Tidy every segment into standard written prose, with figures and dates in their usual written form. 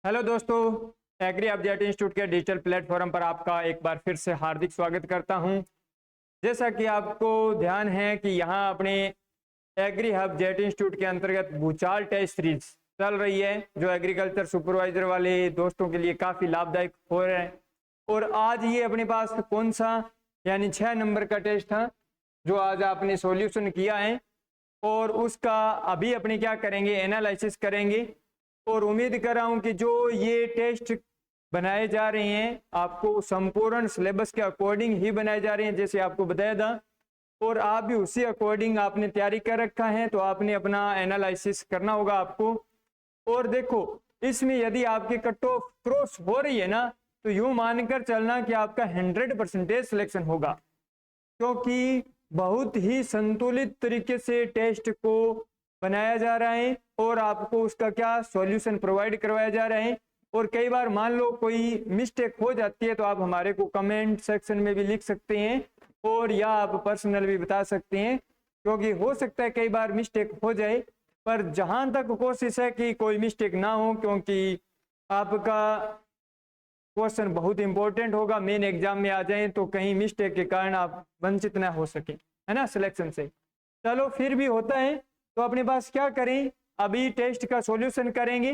Hello दोस्तों, agree update institute के digital platform पर आपका एक बार फिर से हार्दिक स्वागत करता हूं। जैसा कि आपको ध्यान है कि यहां अपने एग्री हब जेट इंस्टीट्यूट के अंतर्गत भूचाल टेस्ट सीरीज चल रही है, जो एग्रीकल्चर सुपरवाइजर वाले दोस्तों के लिए काफ़ी लाभदायक हो रहा है। और आज ये अपने पास कौन सा यानी 6 नंबर का टेस्ट था जो आज आपने सॉल्यूशन किया है, और उसका अभी अपने क्या करेंगे, एनालिसिस करेंगे। और उम्मीद कर रहा हूं कि जो ये टेस्ट बनाए जा रहे हैं आपको संपूर्ण सिलेबस के अकॉर्डिंग ही बनाए जा रहे हैं, जैसे आपको बताया था, और आप भी उसी अकॉर्डिंग आपने तैयारी कर रखा है, तो आपने अपना एनालिसिस करना होगा आपको। और देखो, इसमें यदि आपकी कट ऑफ क्रॉस हो रही है ना, तो यूं मानकर चलना कि आपका 100% सिलेक्शन होगा, क्योंकि बहुत ही संतुलित तरीके से टेस्ट को बनाया जा रहा है और आपको उसका क्या सॉल्यूशन प्रोवाइड करवाया जा रहा है। और कई बार मान लो कोई मिस्टेक हो जाती है तो आप हमारे को कमेंट सेक्शन में भी लिख सकते हैं, और या आप पर्सनल भी बता सकते हैं, क्योंकि हो सकता है कई बार मिस्टेक हो जाए। पर जहां तक कोशिश है कि कोई मिस्टेक ना हो, क्योंकि आपका क्वेश्चन बहुत इंपॉर्टेंट होगा, मेन एग्जाम में आ जाए तो कहीं मिस्टेक के कारण आप वंचित ना हो सके, है ना, सिलेक्शन से। चलो, फिर भी होता है, तो अपने पास क्या करें, अभी टेस्ट का सॉल्यूशन करेंगे।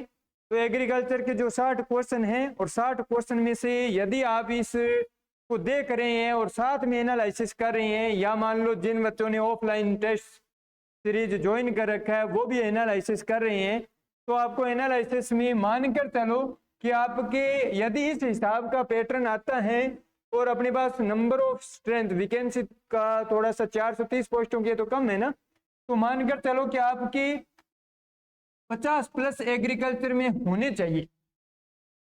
तो एग्रीकल्चर के जो 60 क्वेश्चन हैं, और 60 क्वेश्चन में से यदि आप इस को देख रहे हैं और साथ में एनालिसिस कर रहे हैं, या मान लो जिन बच्चों ने ऑफलाइन टेस्ट सीरीज ज्वाइन कर रखा है वो भी एनालिसिस कर रहे हैं, तो आपको एनालिसिस में मानकर चलो कि आपके यदि इस हिसाब का पैटर्न आता है और अपने पास नंबर ऑफ स्ट्रेंथ वैकेंसी का थोड़ा सा 430 पोस्टों की तो कम है ना, तो मानकर चलो कि आपके 50+ एग्रीकल्चर में होने चाहिए।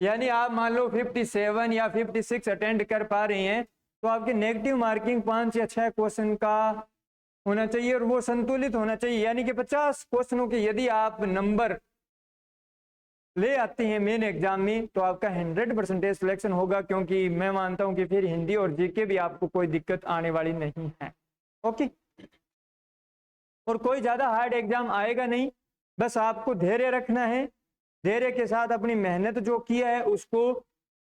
यानी आप मान लो 57 या 56 अटेंड कर पा रहे हैं, तो आपकी नेगेटिव मार्किंग 5 या 6 क्वेश्चन का होना चाहिए, और वो संतुलित होना चाहिए। यानी कि 50 क्वेश्चनों के यदि आप नंबर ले आते हैं मेन एग्जाम में, तो आपका 100% सिलेक्शन होगा, क्योंकि मैं मानता हूं कि फिर हिंदी और जीके भी आपको कोई दिक्कत आने वाली नहीं है। ओके, और कोई ज्यादा हार्ड एग्जाम आएगा नहीं, बस आपको धैर्य रखना है, धैर्य के साथ अपनी मेहनत जो किया है उसको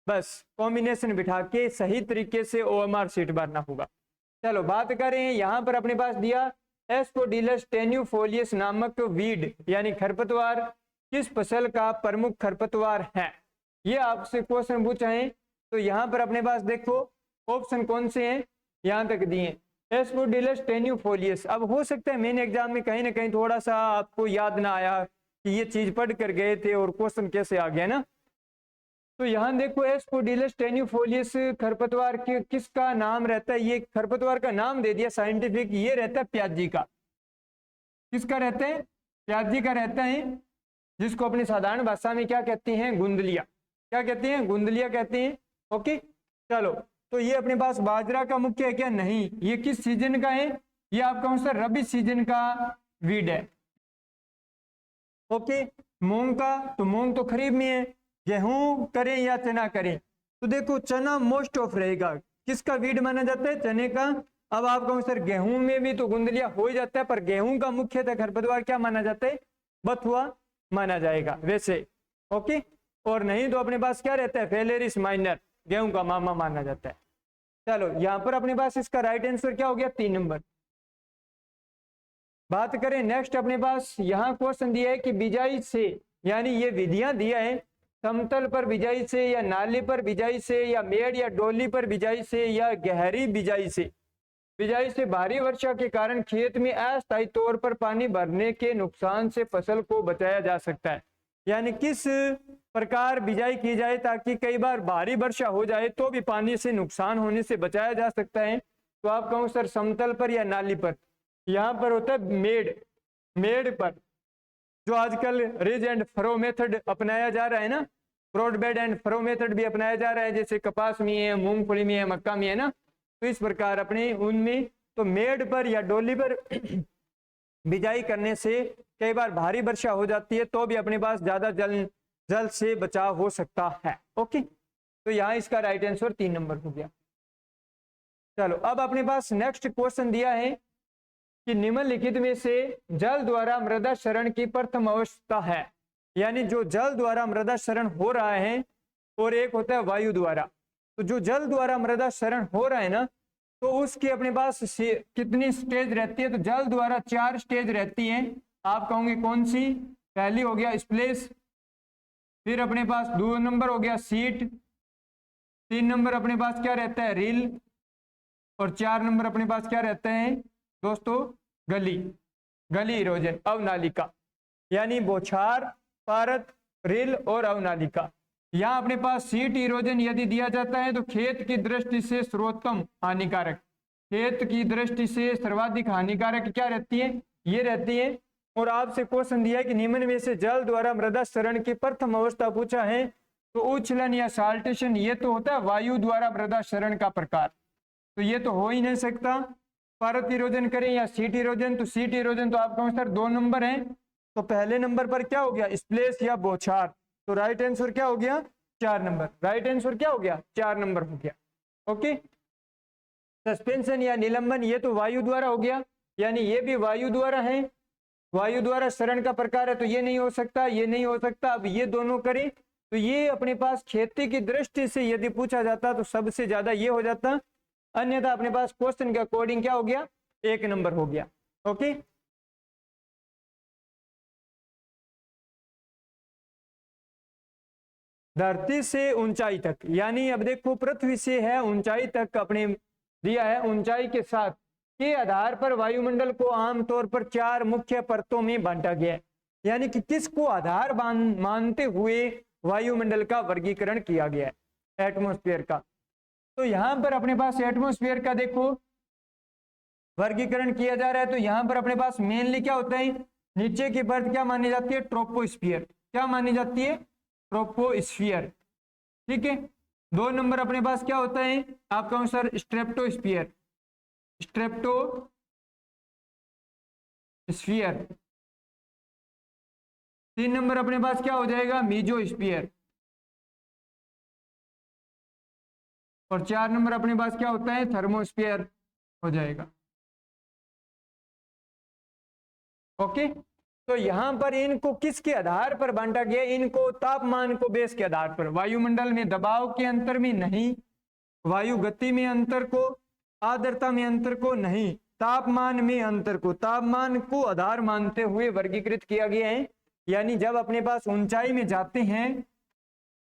बस कॉम्बिनेशन बिठा के सही तरीके से OMR शीट भरना होगा। चलो बात करें, यहां पर अपने पास दिया एस्पोडिलस टेन्यूफोलियस नामक वीड यानी खरपतवार किस फसल का प्रमुख खरपतवार है, ये आपसे क्वेश्चन पूछा है। तो यहाँ पर अपने पास देखो ऑप्शन कौन से हैं, यहाँ तक दिए एस्पोडिलस टेन्यूफोलियस। अब हो सकता है मेन एग्जाम में कहीं ना कहीं थोड़ा सा आपको याद ना आया कि ये चीज पढ़ कर गए थे और क्वेश्चन कैसे आ गया ना। तो यहाँ देखो एस्पोडिलस टेन्यूफोलियस खरपतवार के किसका नाम रहता है, ये खरपतवार का नाम दे दिया साइंटिफिक, ये रहता है प्याजी का। किसका रहता है, प्याजी का रहता है, जिसको अपनी साधारण भाषा में क्या कहते हैं, गुंदलिया। क्या कहते हैं, गुंदलिया कहते हैं। ओके, चलो, तो ये अपने पास बाजरा का मुख्य है क्या, नहीं, ये किस सीजन का है, ये आपका आंसर रबी सीजन का वीड है। ओके, मूंग का, तो मूंग तो खरीफ में है। गेहूं करें या चना करें, तो देखो चना मोस्ट ऑफ रहेगा, किसका वीड माना जाता है, चने का। अब आपका आंसर गेहूं में भी तो गुंदलिया हो ही जाता है, पर गेहूं का मुख्यतः खरपतवार क्या माना जाता है, बथुआ माना जाएगा वैसे। ओके, और नहीं तो अपने पास क्या रहता है, फेलेरिस माइनर, गेहूं का मामा माना जाता है। चलो, यहां पर अपने पास इसका राइट आंसर क्या हो गया, 3 नंबर। बात करें नेक्स्ट, अपने पास यहाँ क्वेश्चन दिया है कि बिजाई से, यानी ये विधियां दिया है, समतल पर बिजाई से या नाली पर बिजाई से या मेड़ या डोली पर बिजाई से या गहरी बिजाई से। बिजाई से भारी वर्षा के कारण खेत में अस्थायी तौर पर पानी भरने के नुकसान से फसल को बचाया जा सकता है। यानी किस प्रकार बिजाई की जाए ताकि कई बार भारी वर्षा हो जाए तो भी पानी से नुकसान होने से बचाया जा सकता है। तो आप कहूँ सर समतल पर या नाली पर, यहाँ पर होता है मेड़, मेड़ पर, जो आजकल रिज एंड फरो मेथड अपनाया जा रहा है ना, broad bed and furrow method भी अपनाया जा रहा है, जैसे कपास में है, मूंगफली में है, मक्का में है ना, तो इस प्रकार अपने उनमें तो मेड़ पर या डोली पर बिजाई करने से कई बार भारी वर्षा हो जाती है तो भी अपने पास ज्यादा जल से बचाव हो सकता है। ओके, तो यहाँ इसका राइट आंसर 3 नंबर हो गया। चलो, अब अपने पास नेक्स्ट क्वेश्चन दिया है कि निम्नलिखित में से जल द्वारा मृदा क्षरण की प्रथम अवस्था है, यानी जो जल द्वारा मृदा क्षरण हो रहा है, और एक होता है वायु द्वारा। तो जो जल द्वारा मृदा क्षरण हो रहा है ना, तो उसकी अपने पास कितनी स्टेज रहती है? तो जल द्वारा 4 स्टेज रहती है। आप कहोगे कौन सी? पहली हो गया स्प्लेश, फिर अपने पास 2 नंबर हो गया सीट, 3 नंबर अपने पास क्या रहता है? रील, और 4 नंबर अपने पास क्या रहते हैं दोस्तों? गली, गली इरोजन, अवनालिका, यानी बौछार, पारत, रील और अवनालिका। यहाँ अपने पास सीट इरोजन यदि दिया जाता है तो खेत की दृष्टि से सर्वोत्तम हानिकारक, खेत की दृष्टि से सर्वाधिक हानिकारक क्या रहती है? ये रहती है। और आपसे क्वेश्चन दिया है कि निम्न में से जल द्वारा मृदा क्षरण की प्रथम अवस्था पूछा है, तो उच्छलन या साल्टेशन ये तो होता है वायु द्वारा मृदा क्षरण का प्रकार, तो ये तो हो ही नहीं सकता। पारत इरोजन करें या सीट इरोजन, तो सीट इरोजन तो आपका आंसर 2 नंबर है। तो पहले नंबर पर क्या हो गया? स्प्लेश या बौछार, तो राइट आंसर क्या हो गया? 4 नंबर। राइट आंसर क्या हो गया? 4 नंबर हो गया। ओके। सस्पेंशन या निलंबन ये तो वायु द्वारा हो गया, यानी ये भी वायु द्वारा है, वायु द्वारा क्षरण का प्रकार है, तो ये नहीं हो सकता, ये नहीं हो सकता। अब ये दोनों करें तो ये अपने पास खेती की दृष्टि से यदि पूछा जाता तो सबसे ज्यादा ये हो जाता, अन्यथा अपने पास क्वेश्चन के अकॉर्डिंग क्या हो गया? 1 नंबर हो गया। ओके। धरती से ऊंचाई तक, यानी अब देखो पृथ्वी से है ऊंचाई तक अपने दिया है, ऊंचाई के साथ के आधार पर वायुमंडल को आमतौर पर 4 मुख्य परतों में बांटा गया है, यानी कि किसको आधार मानते हुए वायुमंडल का वर्गीकरण किया गया है? एटमॉस्फेयर का। तो यहां पर अपने पास एटमॉस्फेयर का देखो वर्गीकरण किया जा रहा है, तो यहां पर अपने पास मेनली क्या होता है? नीचे की परत क्या मानी जाती है? ट्रोपोस्फियर। क्या मानी जाती है? ट्रोपोस्फियर। ठीक है। 2 नंबर अपने पास क्या होता है आपका आंसर? स्ट्रेप्टोस्फियर, स्ट्रेप्टोस्फियर। 3 नंबर अपने पास क्या हो जाएगा? मीजोस्फियर। और 4 नंबर अपने पास क्या होता है? थर्मोस्फियर हो जाएगा। ओके। तो यहां पर इनको किसके आधार पर बांटा गया? इनको तापमान को बेस के आधार पर, वायुमंडल में दबाव के अंतर में नहीं, वायु गति में अंतर को, आर्द्रता में अंतर को नहीं, तापमान में अंतर को, तापमान को आधार मानते हुए वर्गीकृत किया गया है। यानी जब अपने पास ऊंचाई में जाते हैं,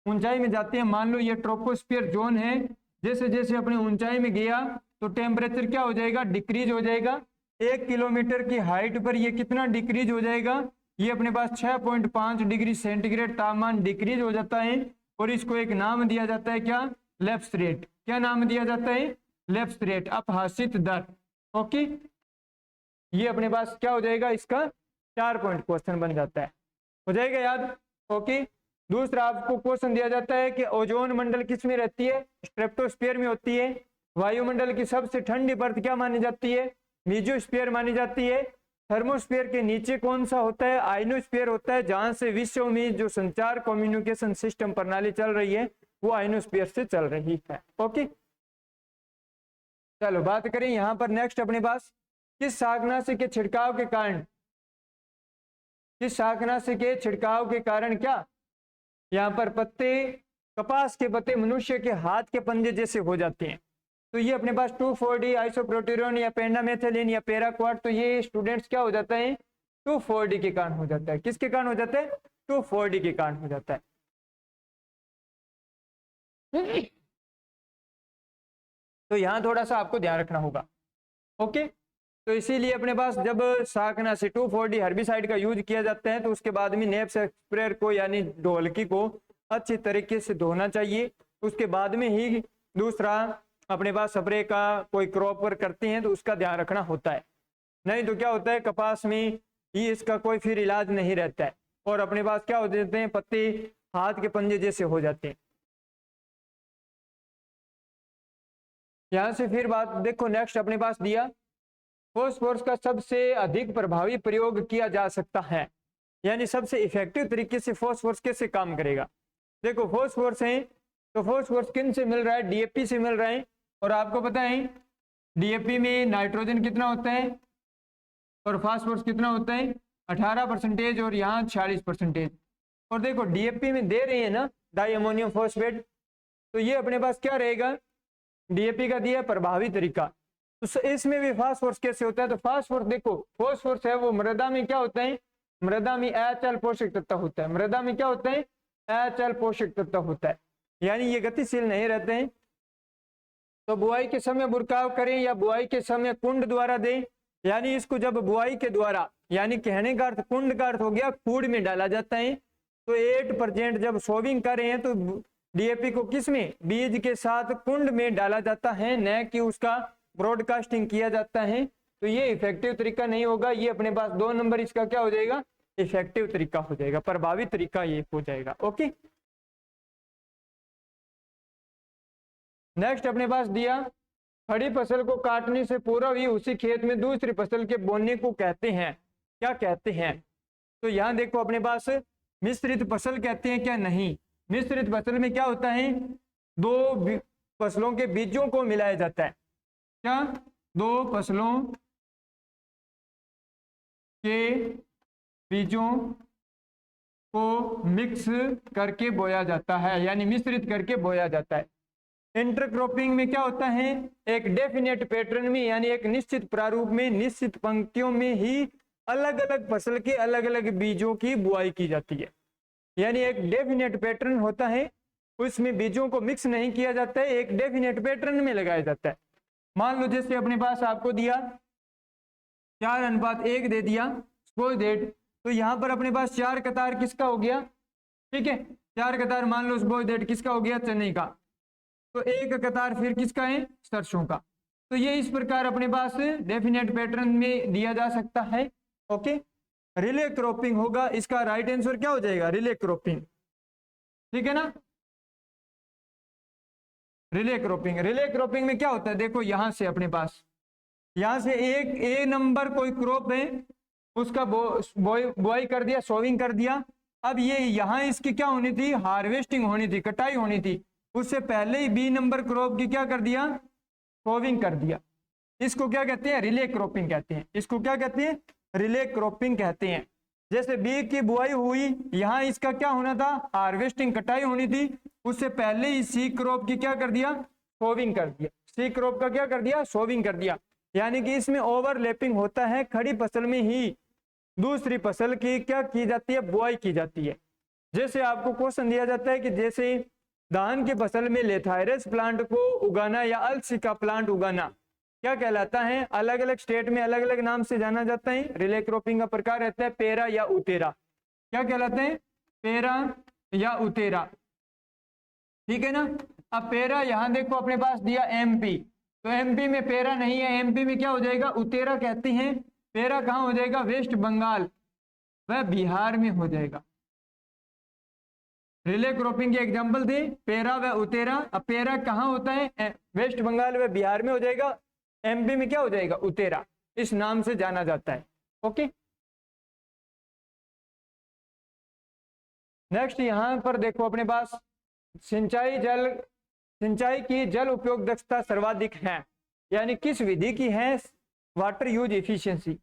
ऊंचाई में जाते हैं, मान लो ये ट्रोपोस्फियर जोन है, जैसे जैसे अपने ऊंचाई में गया तो टेम्परेचर क्या हो जाएगा? डिक्रीज हो जाएगा। 1 किलोमीटर की हाइट पर ये कितना डिक्रीज हो जाएगा? ये अपने पास 6.5 डिग्री सेंटीग्रेड तापमान डिक्रीज हो जाता है, और इसको एक नाम दिया जाता है क्या? Lapse rate. क्या नाम दिया जाता है? लैप्स रेट, अपहासित दर। ओके। ये अपने पास क्या हो जाएगा? इसका 4 पॉइंट क्वेश्चन बन जाता है, हो जाएगा याद। ओके। दूसरा आपको क्वेश्चन दिया जाता है कि ओजोन मंडल किस में रहती है? स्ट्रेप्टोस्फीयर में होती है। वायुमंडल की सबसे ठंडी परत क्या मानी जाती है? मीजोस्फीयर मानी जाती है। थर्मोस्फीयर के नीचे कौन सा होता है? आइनोस्फीयर होता है, जहां से विश्व में जो संचार कम्युनिकेशन सिस्टम प्रणाली चल रही है वो आइनोस्फीयर से चल रही है। ओके। चलो बात करें यहां पर नेक्स्ट अपने पास, किस शाकनाशी के छिड़काव के कारण, किस शाकनाशी के छिड़काव के कारण क्या यहाँ पर पत्ते, कपास के पत्ते मनुष्य के हाथ के पंजे जैसे हो जाते हैं? तो ये अपने पास 2,4-D आइसोप्रोटेरोन या पेंडामेथिलिन या पैराक्वाट, तो ये स्टूडेंट्स क्या हो जाता है? 2,4-D के कारण हो जाता है। किसके कारण हो जाता है? 2,4-D के कारण हो जाता है। तो यहाँ थोड़ा सा आपको ध्यान रखना होगा। ओके। तो इसीलिए अपने पास जब शाकनाशी 2,4-D हर्बिसाइड का यूज किया जाता है तो उसके बाद में नेप्स स्प्रेयर को यानी ढोलकी को अच्छी तरीके से धोना चाहिए। उसके बाद में ही दूसरा अपने पास स्प्रे का कोई क्रॉप वर्क करते हैं तो उसका ध्यान रखना होता है, नहीं तो क्या होता है कपास में ही इसका कोई फिर इलाज नहीं रहता है, और अपने पास क्या हो जाते हैं? पत्ते हाथ के पंजे जैसे हो जाते हैं। यहां से फिर बात देखो नेक्स्ट अपने पास दिया, फॉस्फोरस का सबसे अधिक प्रभावी प्रयोग किया जा सकता है, यानी सबसे इफेक्टिव तरीके से फॉस्फोरस कैसे काम करेगा। देखो फॉस्फोरस है तो फॉस्फोरस किन से मिल रहा है? डीएपी से मिल रहा है, और आपको पता है डीएपी में नाइट्रोजन कितना होता है और फास्फोरस कितना होता है? 18% और यहाँ 46%। और देखो डीएपी में दे रही है ना डाई अमोनियम फॉस्फेट, तो ये अपने पास क्या रहेगा, डीएपी का दिया प्रभावी तरीका। तो इसमें भी फास्फोरस कैसे होता है, तो फास्फोरस देखो फास्फोरस है वो मृदा में क्या होता है, मृदा में HL पोषक तत्व होता है, मृदा में क्या होता है HL पोषक तत्व होता है, यानी ये गतिशील नहीं रहते हैं। तो बुआई के समय बुरकाव करें या बुआई के समय कुंड द्वारा दें, यानी इसको जब बुआई के द्वारा, यानी कहने का अर्थ कुंड का अर्थ हो गया खूड़ में डाला जाता है। तो 8% जब सोविंग कर रहे हैं तो डीएपी को किस में, बीज के साथ कुंड में डाला जाता है, न कि उसका ब्रॉडकास्टिंग किया जाता है। तो ये इफेक्टिव तरीका नहीं होगा, ये अपने पास 2 नंबर इसका क्या हो जाएगा, इफेक्टिव तरीका हो जाएगा, प्रभावी तरीका ये हो जाएगा। ओके, नेक्स्ट अपने पास दिया खड़ी फसल को काटने से पूर्व ही उसी खेत में दूसरी फसल के बोने को कहते हैं, क्या कहते हैं। तो यहाँ देखो अपने पास मिश्रित फसल कहते हैं क्या, नहीं, मिश्रित फसल में क्या होता है, 2 फसलों के बीजों को मिलाया जाता है, क्या 2 फसलों के बीजों को मिक्स करके बोया जाता है, यानी मिश्रित करके बोया जाता है। इंटरक्रॉपिंग में क्या होता है, एक डेफिनेट पैटर्न में, यानी एक निश्चित प्रारूप में निश्चित पंक्तियों में ही अलग अलग फसल के अलग अलग बीजों की बुआई की जाती है, यानी एक डेफिनेट पैटर्न होता है, उसमें बीजों को मिक्स नहीं किया जाता है, एक डेफिनेट पैटर्न में लगाया जाता है। मान लो जैसे अपने पास आपको दिया 4:1 दे दिया सपोज दैट, तो यहाँ पर अपने पास 4 कतार किसका हो गया, ठीक है, 4 कतार मान लो सपोज दैट किसका हो गया, चने का, तो 1 कतार फिर किसका है, सरसों का। तो ये इस प्रकार अपने पास डेफिनेट पैटर्न में दिया जा सकता है। ओके, रिले क्रॉपिंग होगा, इसका राइट आंसर क्या हो जाएगा, रिले क्रॉपिंग, ठीक है ना। रिले क्रॉपिंग, रिले क्रॉपिंग में क्या होता है, देखो यहां से अपने पास यहां से एक ए नंबर कोई क्रॉप है, उसका बुआई कर दिया, सोविंग कर दिया, अब ये यहाँ इसकी क्या होनी थी, हार्वेस्टिंग होनी थी, कटाई होनी थी, उससे पहले ही बी नंबर क्रॉप की क्या कर दिया, सोविंग कर दिया। इसको क्या कहते हैं, रिले क्रॉपिंग कहते हैं, इसको क्या कहते हैं, रिले क्रॉपिंग कहते हैं। जैसे बी की बुआई हुई, यहाँ इसका क्या होना था, हार्वेस्टिंग कटाई होनी थी, उससे पहले ही सी क्रॉप की क्या कर दिया, सोविंग कर दिया, सी क्रॉप का क्या कर दिया, सोविंग कर दिया, यानी कि इसमें ओवरलैपिंग होता है, खड़ी फसल में ही दूसरी फसल की क्या की जाती है, बुआई की जाती है। जैसे आपको क्वेश्चन दिया जाता है कि जैसे धान की फसल में लेथायरस प्लांट को उगाना या अलसी का प्लांट उगाना क्या कहलाता है, अलग अलग स्टेट में अलग अलग नाम से जाना जाता है। रिले क्रॉपिंग का प्रकार रहता है पेरा या उतेरा, क्या कहलाते हैं, पेरा या उतेरा, ठीक है ना। अब पेरा यहाँ देखो अपने पास दिया एमपी, तो एमपी में पेरा नहीं है, एमपी में क्या हो जाएगा, उतेरा कहते हैं। पेरा कहाँ हो जाएगा, वेस्ट बंगाल वह बिहार में हो जाएगा। रिले क्रॉपिंग के एग्जांपल थे पेरा व उतेरा। अब पेरा कहाँ होता है, वेस्ट बंगाल व बिहार में हो जाएगा, एमपी में क्या हो जाएगा, उतेरा, इस नाम से जाना जाता है। ओके, नेक्स्ट यहाँ पर देखो अपने पास सिंचाई की जल उपयोग दक्षता सर्वाधिक है, यानी किस विधि की है, water use efficiency,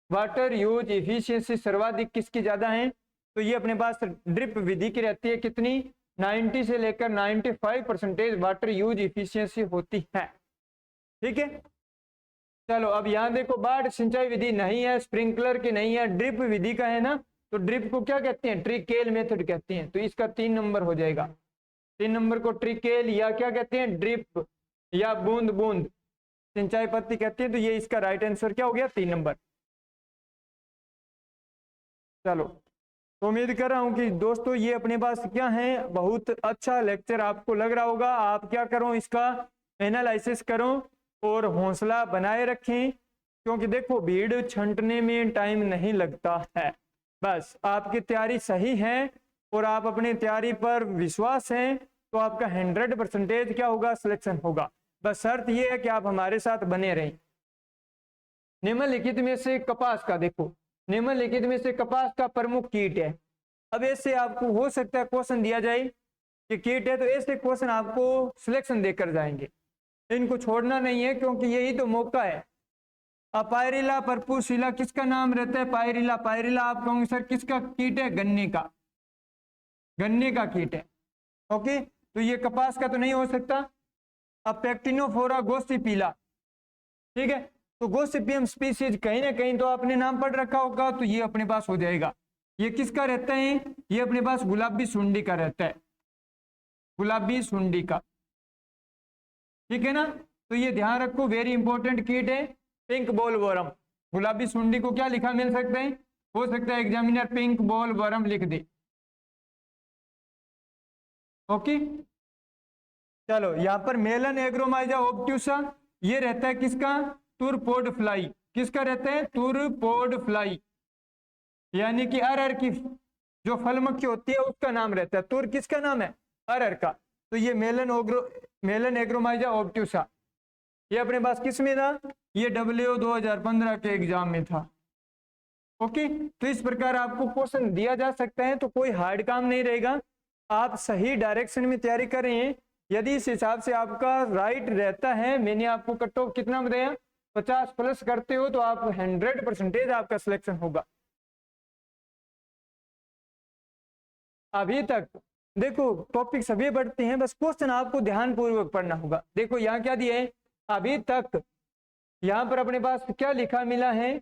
water use efficiency सर्वाधिक किसकी ज्यादा है, तो ये अपने पास ड्रिप विधि की रहती है, कितनी 90 से लेकर 95% वाटर यूज इफिशियंसी होती है, ठीक है। चलो अब यहाँ देखो बाढ़ सिंचाई विधि नहीं है, स्प्रिंकलर की नहीं है, ड्रिप विधि का है ना, तो ड्रिप को क्या कहते हैं, ट्रिकेल मेथड कहते हैं, तो इसका 3 नंबर हो जाएगा। 3 नंबर को ट्रिकेल या क्या कहते हैं, ड्रिप या बूंद बूंद सिंचाई पद्धति कहते हैं, तो ये इसका राइट आंसर क्या हो गया, 3 नंबर। चलो, तो उम्मीद कर रहा हूं कि दोस्तों ये अपने पास क्या है, बहुत अच्छा लेक्चर आपको लग रहा होगा। आप क्या करो, इसका एनालिसिस करो और हौसला बनाए रखें, क्योंकि देखो भीड़ छंटने में टाइम नहीं लगता है, बस आपकी तैयारी सही है और आप अपनी तैयारी पर विश्वास है तो आपका 100% क्या होगा, सिलेक्शन होगा। बस शर्त ये है कि आप हमारे साथ बने रहें। निम्नलिखित में से कपास का देखो, निम्नलिखित में से कपास का प्रमुख कीट है। अब ऐसे आपको हो सकता है क्वेश्चन दिया जाए कि कीट है, तो ऐसे क्वेश्चन आपको सिलेक्शन देकर जाएंगे, इनको छोड़ना नहीं है क्योंकि यही तो मौका है। अब पायरिला परपुशिला किसका नाम रहता है, पायरिला, पायरिला आप कहोगे सर किसका कीट है, गन्ने का, गन्ने का कीट है। ओके, तो ये कपास का तो नहीं हो सकता। अब पैक्टिनोफोरा गोसिपिला, ठीक है, तो गोसिपियम स्पीसीज कहीं ना कहीं तो आपने नाम पढ़ रखा होगा, तो ये अपने पास हो जाएगा। ये किसका रहता है? ये अपने पास गुलाबी सुंडी का रहता है, गुलाबी सुंडी का, ठीक है ना। तो ये ध्यान रखो, वेरी इंपॉर्टेंट कीट है पिंक बॉल वर्म। गुलाबी सुंडी को क्या लिखा मिल सकता है? हो सकता है एग्जामिनर पिंक बॉल वर्म लिख दे। ओके, चलो यहाँ पर मेलन एग्रोमाइजा ऑब्ट्यूसा, ये रहता है किसका? तुरपोड फ्लाई। किसका रहता है? तुरपोड फ्लाई, यानी कि अरहर की जो फल मक्खी होती है उसका नाम रहता है। तुर किसका नाम है? अरहर का। तो ये मेलन एग्रोमाइजा ऑब्ट्यूसा, ये अपने पास किस में था? ये WO 2015 के एग्जाम में था। ओके, तो इस प्रकार आपको क्वेश्चन दिया जा सकता है, तो कोई हार्ड काम नहीं रहेगा। आप सही डायरेक्शन में तैयारी कर रहे हैं। यदि इस हिसाब से आपका राइट रहता है, मैंने आपको कट ऑफ कितना बताया, 50 प्लस करते हो तो आप 100% आपका सिलेक्शन होगा। अभी तक देखो टॉपिक सभी बढ़ते हैं, बस क्वेश्चन आपको ध्यान पूर्वक पढ़ना होगा। देखो यहाँ क्या दिया है अभी तक, यहाँ पर अपने पास क्या लिखा मिला है?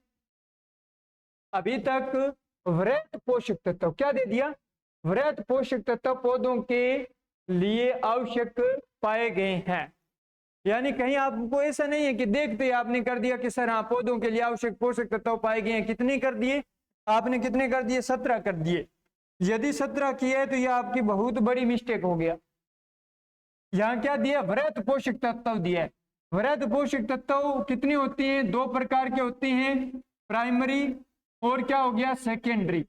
अभी तक वृहत पोषक तत्व क्या दे दिया? वृहत पोषक तत्व पौधों के लिए आवश्यक पाए गए हैं। यानी कहीं आपको ऐसा नहीं है कि देखते ही आपने कर दिया कि सर हाँ पौधों के लिए आवश्यक पोषक तत्व पाए गए हैं। कितने कर दिए आपने? कितने कर दिए? 17 कर दिए। यदि 17 किए है तो यह आपकी बहुत बड़ी मिस्टेक हो गया। यहाँ क्या दिया? वृहत पोषक तत्व दिया है। वृहत पोषक तत्व कितनी होती हैं? 2 प्रकार के होती हैं, प्राइमरी और क्या हो गया? सेकेंडरी।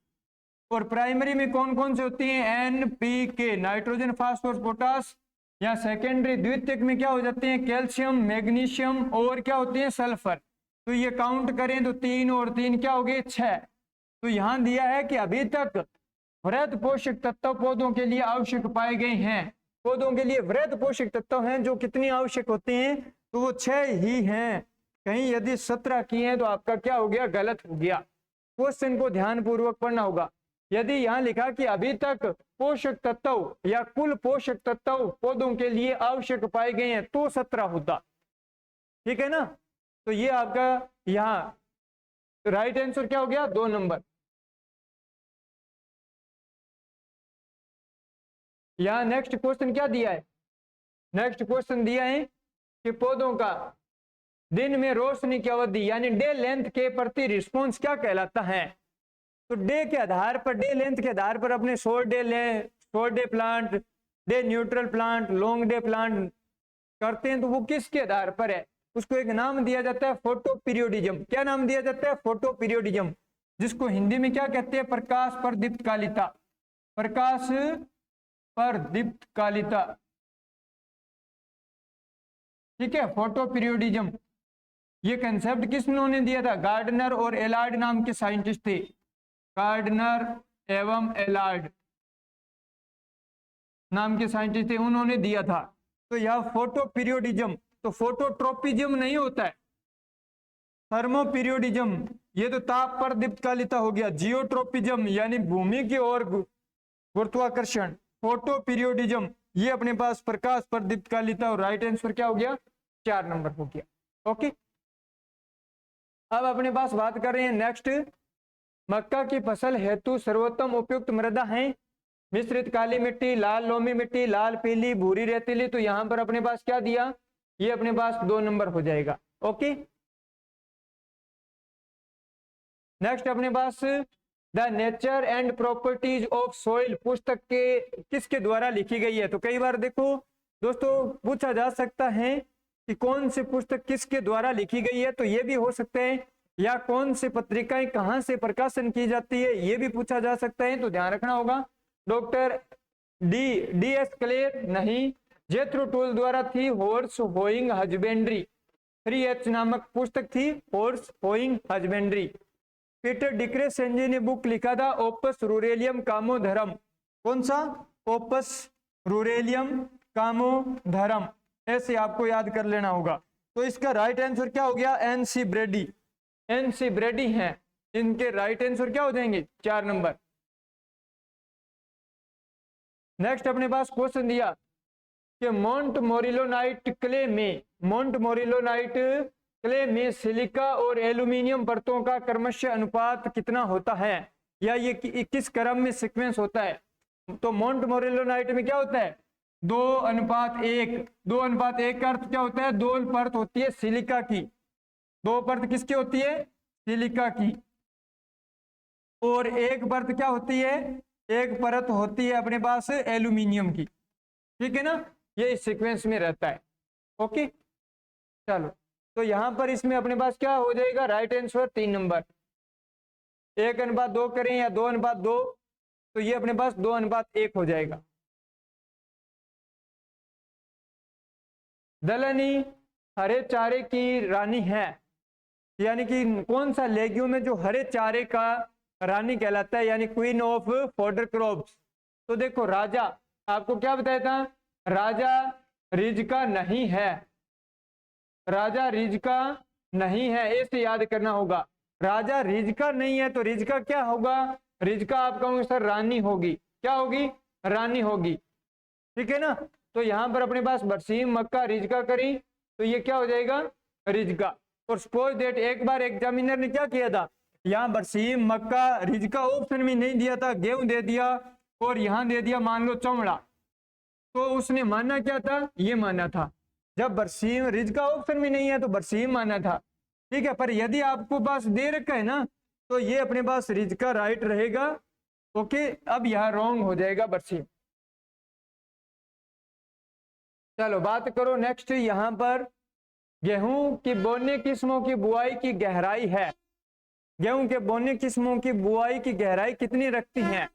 और प्राइमरी में कौन कौन से होती हैं? NPK, nitrogen phosphorus potash. या सेकेंडरी द्वितीयक में क्या हो जाते हैं? कैल्शियम, मैग्नीशियम और क्या होते हैं? सल्फर। तो ये काउंट करें तो 3 और 3 क्या हो गए? 6। तो यहाँ दिया है कि अभी तक वृहत पोषक तत्व पौधों के लिए आवश्यक पाए गए हैं। पौधों के लिए वृहत पोषक तत्व हैं जो कितनी आवश्यक होते हैं? तो वो 6 ही हैं। कहीं यदि 17 किए हैं तो आपका क्या हो गया? गलत हो गया। क्वेश्चन को ध्यान पूर्वक पढ़ना होगा। यदि यहाँ लिखा कि अभी तक पोषक तत्व या कुल पोषक तत्व पौधों के लिए आवश्यक पाए गए हैं तो 17 होता, ठीक है ना। तो ये आपका यहाँ राइट आंसर क्या हो गया? 2 नंबर। यहाँ नेक्स्ट क्वेश्चन क्या दिया है? नेक्स्ट क्वेश्चन दिया है कि पौधों का दिन में रोशनी की अवधि यानी डे लेंथ के प्रति रिस्पॉन्स क्या कहलाता है? तो डे के आधार पर, डे लेंथ के आधार पर अपने short day plant, day neutral plant, long day plant करते हैं। तो वो किसके आधार पर है? उसको एक नाम दिया जाता है फोटो पीरियोडिज्म। क्या नाम दिया जाता है? फोटो पीरियोडिज्म, जिसको हिंदी में क्या कहते हैं? प्रकाश पर दीप्तकालिता। प्रकाश पर दीप्तकालिता, ठीक है, फोटो पीरियोडिज्म। ये कंसेप्ट किसने दिया था? गार्डनर और एलार्ड नाम के साइंटिस्ट थे। गार्डनर एवं एलार्ड नाम के साइंटिस्ट थे, उन्होंने दिया था। तो यह फोटो पीरियोडिज्म, तो फोटोट्रोपिज्म नहीं होता है, थर्मो पीरियोडिज्म, ये तो ताप पर दीप्तकालिता हो गया। जियोट्रोपिज्म यानी भूमि की ओर गुरुत्वाकर्षण। फोटो पीरियोडिज्म ये अपने पास प्रकाश पर दीप्तकालिता। और राइट आंसर क्या हो गया? 4 नंबर हो गया। ओके, अब अपने पास बात कर रहे हैं नेक्स्ट, मक्का की फसल हेतु सर्वोत्तम उपयुक्त मृदा है मिश्रित काली मिट्टी, लाल लोमी मिट्टी, लाल पीली, भूरी रेतीली। तो यहां पर अपने पास क्या दिया? ये अपने पास 2 नंबर हो जाएगा। ओके, नेक्स्ट अपने पास the nature and properties of soil पुस्तक के किसके द्वारा लिखी गई है? तो कई बार देखो दोस्तों पूछा जा सकता है कि कौन सी पुस्तक किसके द्वारा लिखी गई है, तो ये भी हो सकता है, या कौन सी पत्रिकाएं कहां से प्रकाशन की जाती है, ये भी पूछा जा सकता है। तो ध्यान रखना होगा। डॉक्टर DS क्लेर नहीं, जेथ्रो टूल द्वारा थी हॉर्स होइंग हजबेंड्री, 3H नामक पुस्तक थी हॉर्स होइंग हजबेंड्री। पीटर डिक्रेसेंजी ने बुक लिखा था ओपस रूरेलियम कामोधरम। कौन सा? ओपस रूरेलियम कामोधरम। ऐसे आपको याद कर लेना होगा। तो इसका राइट आंसर क्या हो गया? NC ब्रेडी। NC ब्रेडी हैं, इनके राइट आंसर क्या हो जाएंगे? 4 नंबर। नेक्स्ट अपने पास क्वेश्चन दिया कि मोंटमोरिलोनाइट क्ले में सिलिका और एल्यूमिनियम परतों का क्रमशः अनुपात कितना होता है, या ये किस क्रम में सीक्वेंस होता है। तो मोंटमोरिलोनाइट में क्या होता है 2:1। 2:1 का अर्थ क्या होता है, 2 परत होती है सिलिका की, 2 परत किसकी होती है, सिलिका की, और 1 परत क्या होती है, 1 परत होती है अपने पास एल्यूमिनियम की। ठीक है ना, ये इस सीक्वेंस में रहता है। ओके चलो, तो यहां पर इसमें अपने पास क्या हो जाएगा, राइट आंसर 3 नंबर। 1:2 करें या 2:2, तो ये अपने पास 2:1 हो जाएगा। दलहनी हरे चारे की रानी है, यानी कि कौन सा लेग्यूम में जो हरे चारे का रानी कहलाता है, यानी क्वीन ऑफ फॉडर क्रॉप्स। तो देखो राजा, आपको क्या बताया था, राजा रिज का नहीं है, राजा रिज का नहीं है, ऐसे याद करना होगा। राजा रिज का नहीं है तो रिज का क्या होगा, रिज का आप कहोगे सर रानी होगी, क्या होगी, रानी होगी। ठीक है ना, तो यहां पर अपने पास बरसीम मक्का रिजका करी, तो ये क्या हो जाएगा, रिजका। और सपोज दैट एक बार एग्जामिनर ने क्या किया था, यहाँ बरसीम मक्का रिजका ऑप्शन में नहीं दिया था, गेहूं दे दिया, और यहां दे दिया मान लो चौड़ा, तो उसने माना क्या था, ये माना था। जब बरसीम रिजका ऑप्शन में नहीं है तो बरसीम माना था। ठीक है, पर यदि आपको पास दे रखा है ना, तो ये अपने पास रिजका राइट रहेगा। ओके, अब यह रॉन्ग हो जाएगा बरसीम। चलो बात करो नेक्स्ट, यहां पर गेहूं की बोने किस्मों की बुआई की गहराई है, गेहूं के बोने किस्मों की बुआई की गहराई कितनी रखती हैं।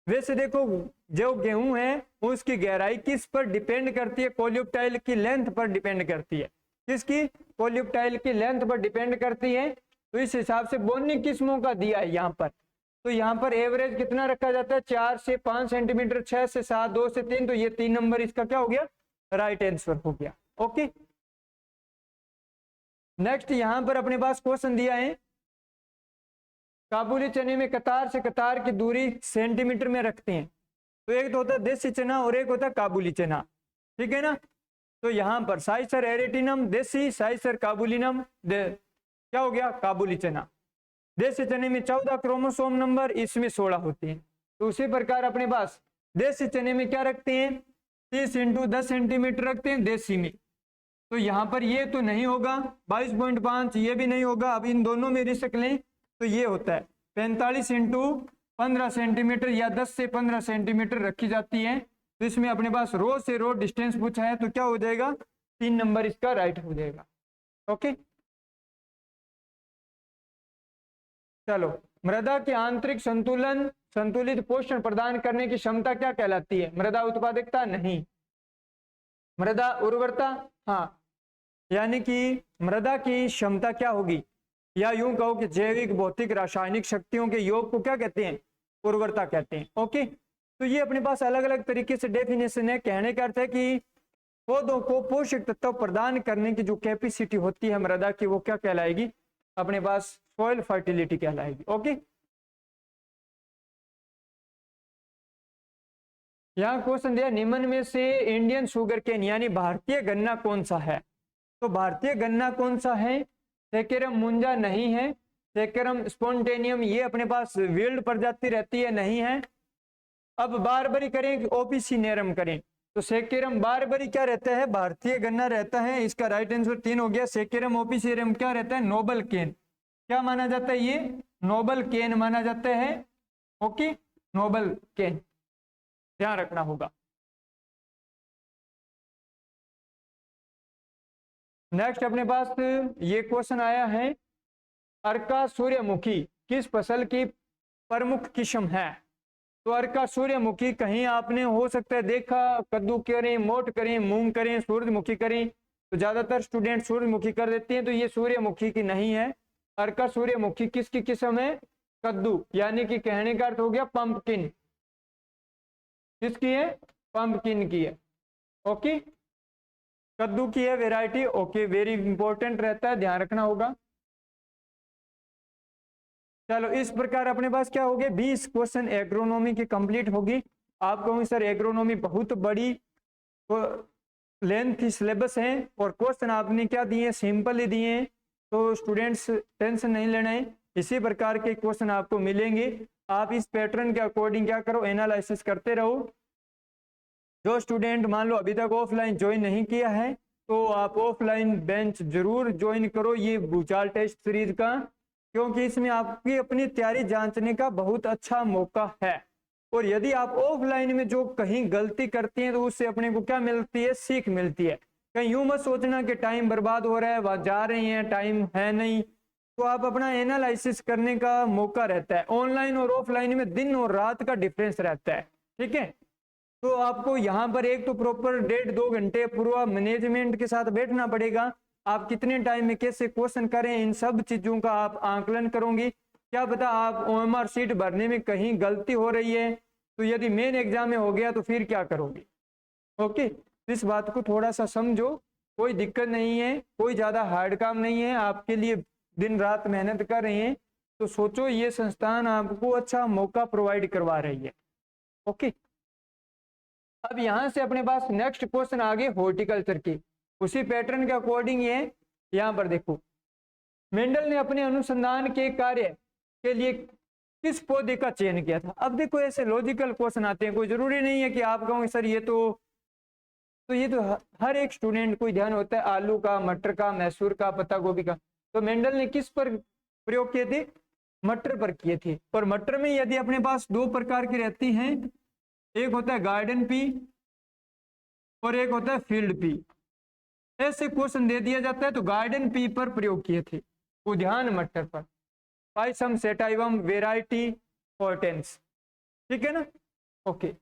वैसे देखो जो गेहूं है उसकी गहराई किस पर डिपेंड करती है, कोल्यूप्टाइल की लेंथ पर डिपेंड करती है। किसकी, कोल्यूप्टाइल की लेंथ पर डिपेंड करती है। तो इस हिसाब से बोनी किस्मों का दिया है यहाँ पर, तो यहाँ पर एवरेज कितना रखा जाता है, 4 से 5 सेंटीमीटर, 6 से 7, 2 से 3, तो ये 3 नंबर इसका क्या हो गया, राइट आंसर हो गया। ओके नेक्स्ट यहां पर अपने पास क्वेश्चन दिया है, काबुली चने में कतार से कतार की दूरी सेंटीमीटर में रखते हैं। तो एक तो होता है देसी चना और एक होता है काबुली चना। ठीक है ना, तो यहां पर साइसर एरेटिनम देसी, साइसर काबुलिनम क्या हो गया, काबुली चना। देसी चने में 14 क्रोमोसोम नंबर, इसमें 16 होते हैं। तो उसी प्रकार अपने पास देसी चने में क्या रखते हैं, 30 × 10 सेंटीमीटर रखते हैं देसी में। तो यहाँ पर ये तो नहीं होगा, 22.5 ये भी नहीं होगा। अब इन दोनों में रिस्क लें तो ये होता है 45 × 15 सेंटीमीटर या 10 से 15 सेंटीमीटर रखी जाती है। तो इसमें अपने पास रो से रो डिस्टेंस पूछा है, तो क्या हो जाएगा, 3 नंबर इसका राइट हो जाएगा। ओके चलो, मृदा के आंतरिक संतुलन संतुलित पोषण प्रदान करने की क्षमता क्या कहलाती है, मृदा उत्पादकता नहीं, मृदा उर्वरता, हाँ, यानी कि मृदा की क्षमता क्या होगी, या यूं कहो कि जैविक भौतिक रासायनिक शक्तियों के योग को क्या कहते हैं, उर्वरता कहते हैं। ओके, तो ये अपने पास अलग अलग तरीके से डेफिनेशन है। कहने का अर्थ है कि पौधों को पोषक तत्व प्रदान करने की जो कैपेसिटी होती है मृदा की, वो क्या कहलाएगी, अपने पास सॉइल फर्टिलिटी कहलाएगी। ओके, यहाँ क्वेश्चन दिया, निम्न में से इंडियन शुगर केन यानी भारतीय गन्ना कौन सा है। तो भारतीय गन्ना कौन सा है, सेकेरम मुंजा नहीं है, सेकेरम स्पॉन्टेनियम ये अपने पास विल्ड प्रजाति रहती है, नहीं है। अब बारबरी करें कि ओपीसी नेरम करें, तो सेकेरम बारबरी क्या रहता है, भारतीय गन्ना रहता है। इसका राइट आंसर 3 हो गया। सेकेरम ओपीसी नेरम क्या रहता है, नोबल केन, क्या माना जाता है, ये नोबल केन माना जाता है। ओके, नोबल केन ध्यान रखना होगा। नेक्स्ट अपने पास ये क्वेश्चन आया है, अर्का सूर्यमुखी किस फसल की प्रमुख किस्म है। तो अर्का सूर्यमुखी कहीं आपने हो सकता है देखा, कद्दू करें, मोट करें, मूंग करें, सूर्यमुखी करें, तो ज्यादातर स्टूडेंट सूर्यमुखी कर देते हैं, तो ये सूर्यमुखी की नहीं है। अर्का सूर्यमुखी किसकी किस्म है, कद्दू, यानी कि कहने का अर्थ हो गया पंपकिन, किसकी है, पंपकिन की है। ओके, कद्दू की है वेराइटी। ओके, वेरी इंपॉर्टेंट रहता है, ध्यान रखना होगा। चलो इस प्रकार अपने पास क्या हो गए, 20 क्वेश्चन एग्रोनॉमी की कंप्लीट होगी। आप कहोगे सर एग्रोनॉमी बहुत बड़ी लेंथ की सिलेबस है और क्वेश्चन आपने क्या दिए, सिंपल ही दिए हैं, तो स्टूडेंट्स टेंशन नहीं लेना है, इसी प्रकार के क्वेश्चन आपको मिलेंगे। आप इस पैटर्न के अकॉर्डिंग क्या करो, एनालिसिस करते रहो। जो स्टूडेंट मान लो अभी तक ऑफलाइन ज्वाइन नहीं किया है तो आप ऑफलाइन बेंच जरूर ज्वाइन करो ये भूचाल टेस्ट सीरीज का, क्योंकि इसमें आपकी अपनी तैयारी जांचने का बहुत अच्छा मौका है। और यदि आप ऑफलाइन में जो कहीं गलती करती हैं तो उससे अपने को क्या मिलती है, सीख मिलती है। कहीं यूं मत सोचना कि टाइम बर्बाद हो रहा है, वहां जा रहे हैं टाइम है नहीं, तो आप अपना एनालिसिस करने का मौका रहता है। ऑनलाइन और ऑफलाइन में दिन और रात का डिफरेंस रहता है, ठीक है। तो आपको यहाँ पर एक तो प्रॉपर 1.5-2 घंटे पूरा मैनेजमेंट के साथ बैठना पड़ेगा। आप कितने टाइम में कैसे क्वेश्चन करें, इन सब चीजों का आप आकलन करोगे। क्या पता आप ओएमआर सीट भरने में कहीं गलती हो रही है, तो यदि मेन एग्जाम में हो गया तो फिर क्या करोगे। ओके, इस बात को थोड़ा सा समझो, कोई दिक्कत नहीं है, कोई ज्यादा हार्ड काम नहीं है, आपके लिए दिन रात मेहनत कर रहे हैं, तो सोचो ये संस्थान आपको अच्छा मौका प्रोवाइड करवा रही है। ओके, अब यहां से अपने पास नेक्स्ट क्वेश्चन आगे हॉर्टिकल्चर की, उसी पैटर्न के अकॉर्डिंग ये यहां पर देखो, मेंडल ने अपने अनुसंधान के कार्य के लिए किस पौधे का चयन किया था। अब देखो ऐसे लॉजिकल क्वेश्चन आते हैं, कोई जरूरी नहीं है कि आप कहोगे सर ये तो ये तो हर एक स्टूडेंट को ध्यान होता है, आलू का, मटर का, मैसूर का, पत्ता गोभी का। तो मेंडल ने किस पर प्रयोग किए थे, मटर पर किए थे। और मटर में यदि अपने पास 2 प्रकार की रहती हैं, एक होता है गार्डन पी और एक होता है फील्ड पी। ऐसे क्वेश्चन दे दिया जाता है तो गार्डन पी पर प्रयोग किए थे, उद्यान मटर पर, पाइसम सेटाइवम वेराइटी हॉर्टेंस, ठीक है ना। ओके,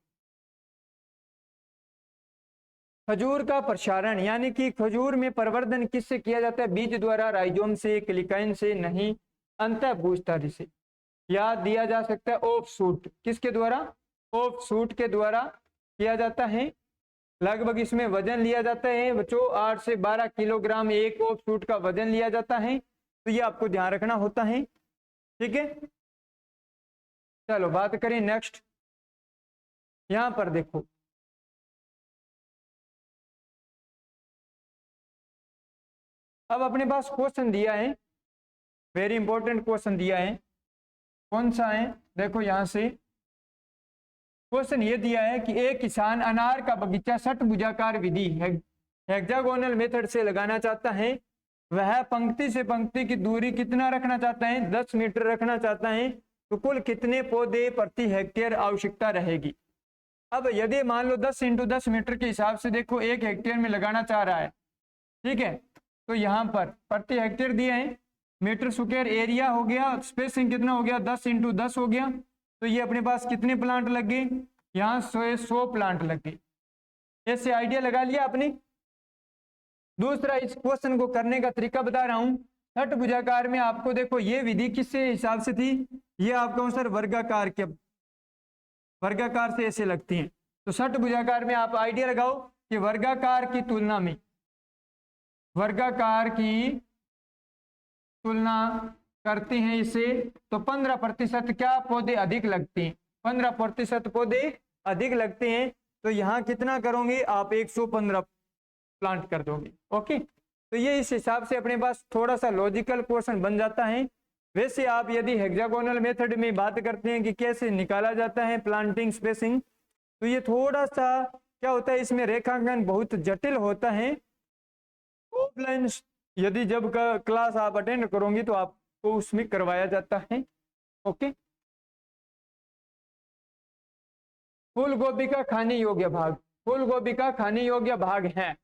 खजूर का प्रसारण यानी कि खजूर में प्रवर्धन किससे किया जाता है, बीज द्वारा, राइजोम से, क्लिकाइन से, नहीं, अंतःभूस्थादि से। याद दिया जा सकता है ऑफ शूट, किसके द्वारा, ऑफ शूट के द्वारा किया जाता है। लगभग इसमें वजन लिया जाता है बच्चों 8 से 12 किलोग्राम एक ऑफ शूट का वजन लिया जाता है, तो ये आपको ध्यान रखना होता है, ठीक है। चलो बात करें नेक्स्ट, यहां पर देखो अब अपने पास क्वेश्चन दिया है, वेरी इंपॉर्टेंट क्वेश्चन दिया है। कौन सा है, देखो यहां से क्वेश्चन ये दिया है कि एक किसान अनार का बगीचा षटभुजाकार विधि हेक्सागोनल मेथड से लगाना चाहता है। वह पंक्ति से पंक्ति की दूरी कितना रखना चाहता है, 10 मीटर रखना चाहता है। तो कुल कितने पौधे प्रति हेक्टेयर आवश्यकता रहेगी। अब यदि मान लो 10 × 10 मीटर के हिसाब से देखो 1 हेक्टेयर में लगाना चाह रहा है, ठीक है। तो यहाँ पर प्रति हेक्टेयर दिए हैं, मीटर स्क्वायर एरिया हो गया, स्पेसिंग कितना हो गया, 10 × 10 हो गया। तो ये अपने पास कितने प्लांट लग गए, यहाँ 100 प्लांट लग गए। ऐसे आइडिया लगा लिया आपने। दूसरा, इस क्वेश्चन को करने का तरीका बता रहा हूं। षटभुजाकार में आपको देखो ये विधि किससे हिसाब से थी, ये आपको सर वर्गाकार के, वर्गाकार से ऐसे लगती हैं। तो षटभुजाकार में आप आइडिया लगाओ कि वर्गाकार की तुलना में, वर्गाकार की तुलना करते हैं इसे तो 15% क्या पौधे अधिक लगते हैं, 15% पौधे अधिक लगते हैं। तो यहाँ कितना करोगे आप, 115 प्लांट कर दोगे। ओके, तो ये इस हिसाब से अपने पास थोड़ा सा लॉजिकल क्वेश्चन बन जाता है। वैसे आप यदि हेक्सागोनल मेथड में बात करते हैं कि कैसे निकाला जाता है प्लांटिंग स्पेसिंग, तो ये थोड़ा सा क्या होता है, इसमें रेखांकन बहुत जटिल होता है। ऑफलाइन यदि जब क्लास आप अटेंड करोगे तो आपको उसमें करवाया जाता है। ओके, फूल गोभी का खाने योग्य भाग, फूल गोभी का खाने योग्य भाग है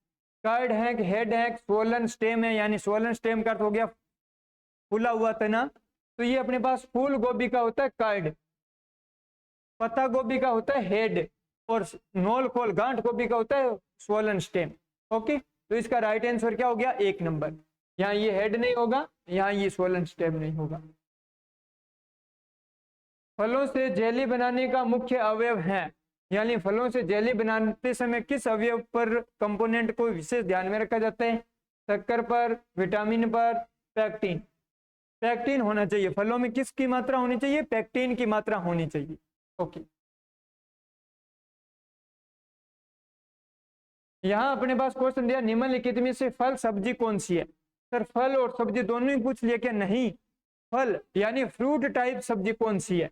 कार्ड है, हेड है, स्वोलन स्टेम है, यानी स्वोलन स्टेम का अर्थ हो गया फूला हुआ तना। तो ये अपने पास फूल गोभी का होता है कार्ड, पत्ता गोभी का होता है हेड, और नोल खोल गांठ गोभी का होता है स्वोलन स्टेम। ओके, तो इसका राइट आंसर क्या हो गया, 1 नंबर। यहाँ ये हेड नहीं होगा, यहाँ ये स्वोलन स्टेम नहीं होगा। फलों से जेली बनाने का मुख्य अवयव है, यानी फलों से जेली बनाते समय किस अवयव पर कंपोनेंट को विशेष ध्यान में रखा जाता है, शक्कर पर, विटामिन पर, पैक्टिन। पैक्टिन होना चाहिए फलों में, किसकी मात्रा होनी चाहिए, पैक्टिन की मात्रा होनी चाहिए। ओके, यहाँ अपने पास क्वेश्चन दिया निम्नलिखित में से फल सब्जी कौन सी है। सर फल और सब्जी दोनों ही पूछ लिया क्या? नहीं, फल यानी फ्रूट टाइप सब्जी कौन सी है,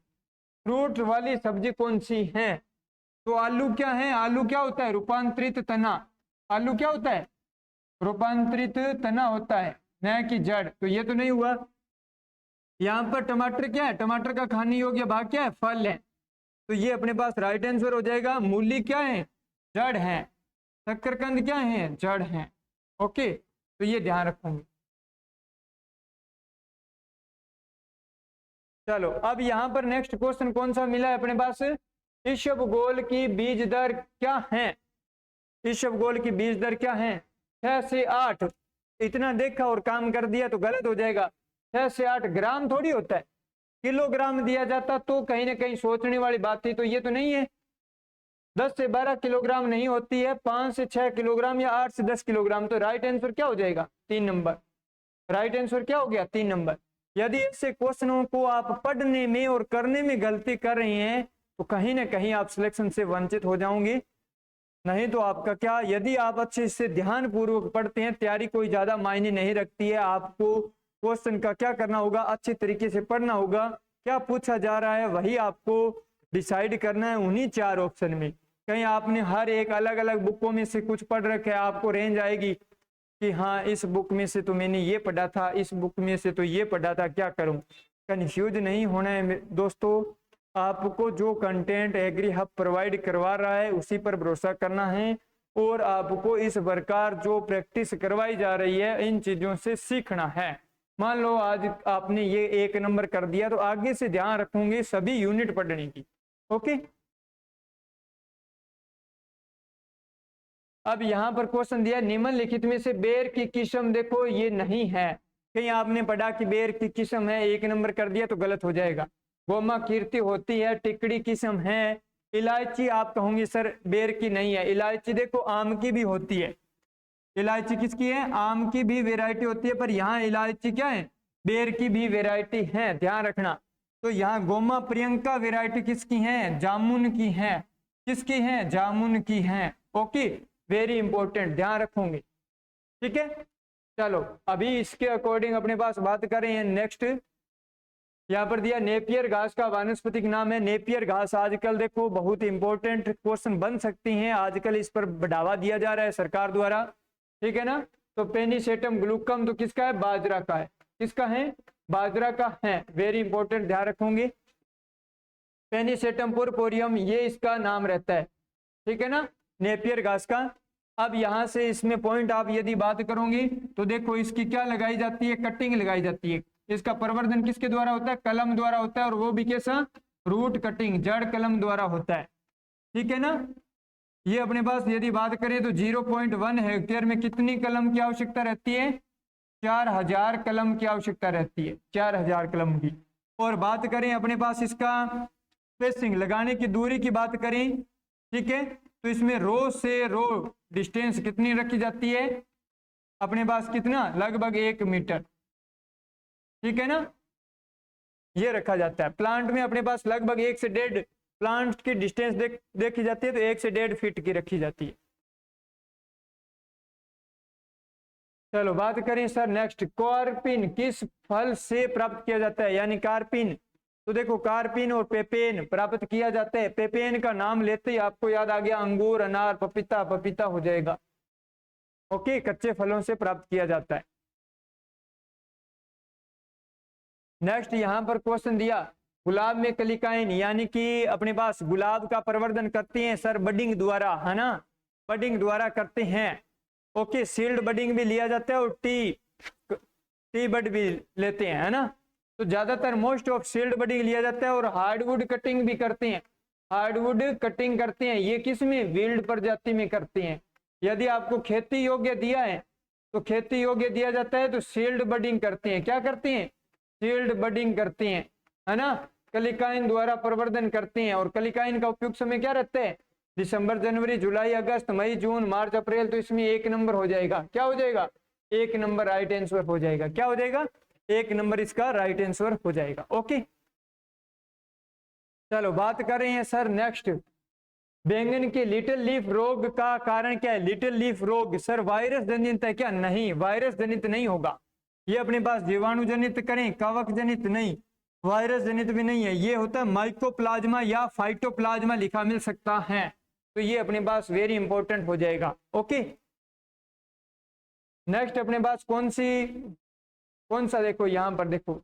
फ्रूट वाली सब्जी कौन सी है? तो आलू क्या है? आलू क्या होता है? रूपांतरित तना। आलू क्या होता है? रूपांतरित तना होता है, न कि जड़। तो ये तो नहीं हुआ। यहाँ पर टमाटर क्या है? टमाटर का खाने योग्य भाग क्या है? फल है। तो ये अपने पास राइट आंसर हो जाएगा। मूली क्या है? जड़ है। शकरकंद क्या है? जड़ है। ओके, तो ये ध्यान रखोगे। चलो अब यहाँ पर नेक्स्ट क्वेश्चन कौन सा मिला है अपने पास? इसबगोल की बीज दर क्या है? इसबगोल की बीज दर क्या है? 6 से 8। इतना देखा और काम कर दिया तो गलत हो जाएगा। 6 से 8 ग्राम थोड़ी होता है, किलोग्राम दिया जाता तो कहीं ना कहीं सोचने वाली बात थी। तो ये तो नहीं है। 10 से 12 किलोग्राम नहीं होती है, 5 से 6 किलोग्राम या 8 से 10 किलोग्राम। तो राइट आंसर क्या हो जाएगा? 3 नंबर। राइट आंसर क्या हो गया? 3 नंबर। यदि ऐसे क्वेश्चनों को आप पढ़ने में और करने में गलती कर रही हैं तो कहीं ना कहीं आप सिलेक्शन से वंचित हो जाओगे। नहीं तो आपका क्या, यदि आप अच्छे से ध्यान पूर्वक पढ़ते हैं, तैयारी कोई ज्यादा मायने नहीं रखती है। आपको क्वेश्चन का क्या करना होगा? अच्छे तरीके से पढ़ना होगा। क्या पूछा जा रहा है वही आपको डिसाइड करना है उन्हीं 4 ऑप्शन में। कहीं आपने हर एक अलग अलग बुकों में से कुछ पढ़ रखे है, आपको रेंज आएगी कि हाँ इस बुक में से तो मैंने ये पढ़ा था, इस बुक में से तो ये पढ़ा था, क्या करूं? कंफ्यूज नहीं होना है दोस्तों। आपको जो कंटेंट एग्री हब प्रोवाइड करवा रहा है उसी पर भरोसा करना है और आपको इस प्रकार जो प्रैक्टिस करवाई जा रही है इन चीजों से सीखना है। मान लो आज आपने ये 1 नंबर कर दिया तो आगे से ध्यान रखूंगी सभी यूनिट पढ़ने की। ओके, अब यहाँ पर क्वेश्चन दिया निम्नलिखित में से बेर की किस्म, देखो ये नहीं है। कहीं आपने पढ़ा कि बेर की किस्म है, 1 नंबर कर दिया तो गलत हो जाएगा। गोमा कीर्ति होती है, टिकड़ी किस्म है। इलायची आप कहोगे सर बेर की नहीं है। इलायची देखो आम की भी होती है। इलायची किसकी है? आम की भी वेराइटी होती है, पर यहाँ इलायची क्या है? बेर की भी वेराइटी है, ध्यान रखना। तो यहाँ गोमा प्रियंका वेराइटी किसकी है? जामुन की है। किसकी है? जामुन की है। ओके, वेरी इंपॉर्टेंट, ध्यान रखोगे। ठीक है, चलो अभी इसके अकॉर्डिंग अपने पास बात करें हैं नेक्स्ट। यहाँ पर दिया नेपियर घास का वानस्पतिक नाम है। नेपियर घास आजकल देखो बहुत इंपॉर्टेंट क्वेश्चन बन सकती हैं, आजकल इस पर बढ़ावा दिया जा रहा है सरकार द्वारा। ठीक है ना। तो पेनिसेटम ग्लूकम तो किसका है? बाजरा का है। किसका है? बाजरा का है। वेरी इंपॉर्टेंट, ध्यान रखोगे। पेनिसेटम पुरपोरियम ये इसका नाम रहता है। ठीक है ना, नेपियर घास का। अब यहां से इसमें पॉइंट आप यदि बात करोगे तो देखो इसकी क्या लगाई जाती है? कटिंग लगाई जाती है। इसका प्रवर्धन किसके द्वारा होता है? कलम द्वारा होता है, और वो भी कैसा? रूट कटिंग, जड़ कलम द्वारा होता है। ठीक है ना। ये अपने पास यदि बात करें तो 0.1 हेक्टेयर में कितनी कलम की आवश्यकता रहती है? 4000 कलम की आवश्यकता रहती है, 4000 कलम की। और बात करें अपने पास इसका स्पेसिंग लगाने की दूरी की बात करें, ठीक है, तो इसमें रो से रो डिस्टेंस कितनी रखी जाती है? अपने पास कितना? लगभग 1 मीटर। ठीक है ना, ये रखा जाता है। प्लांट में अपने पास लगभग 1 से 1.5 प्लांट की डिस्टेंस देखी जाती है, तो 1 से 1.5 फीट की रखी जाती है। चलो बात करें सर नेक्स्ट, कार्पिन किस फल से प्राप्त किया जाता है? यानी कार्पिन, तो देखो कार्पिन और पेपेन प्राप्त किया जाता है। पेपेन का नाम लेते ही आपको याद आ गया अंगूर, अनार, पपीता, पपीता हो जाएगा। ओके, कच्चे फलों से प्राप्त किया जाता है। नेक्स्ट यहाँ पर क्वेश्चन दिया गुलाब में कलिकाएं, यानी कि अपने पास गुलाब का प्रवर्धन करते हैं सर बडिंग द्वारा, है ना, बडिंग द्वारा करते हैं। ओके, सील्ड बडिंग भी लिया जाता है और टी बड भी लेते हैं, है ना। तो ज्यादातर मोस्ट ऑफ सील्ड बडिंग लिया जाता है और हार्डवुड कटिंग भी करते हैं। हार्डवुड कटिंग करते हैं, ये किस में? विल्ड प्रजाति में करते हैं। यदि आपको खेती योग्य दिया है तो खेती योग्य दिया जाता है तो सील्ड बडिंग करते हैं। क्या करते हैं? सील्ड बडिंग करते हैं, है ना। कलिकाइन द्वारा प्रवर्धन करते हैं, और कलिकाइन का उपयुक्त समय क्या रहता है? दिसंबर, जनवरी, जुलाई, अगस्त, मई, जून, मार्च, अप्रैल। तो इसमें 1 नंबर हो जाएगा। क्या हो जाएगा? 1 नंबर राइट आंसर हो जाएगा। क्या हो जाएगा? 1 नंबर इसका राइट आंसर हो जाएगा। ओके, चलो बात कर रहे हैं सर नेक्स्ट। बैंगन के लिटिल लीफ रोग का कारण क्या है? लिटिल लीफ रोग सर वायरस जनित है क्या? नहीं, वायरस जनित नहीं होगा। ये अपने पास जीवाणु जनित करें, कवक जनित नहीं, वायरस जनित भी नहीं है। ये होता है माइकोप्लाज्मा या फाइटोप्लाज्मा लिखा मिल सकता है। तो ये अपने पास वेरी इंपॉर्टेंट हो जाएगा। ओके, नेक्स्ट अपने पास कौन सा देखो यहाँ पर देखो,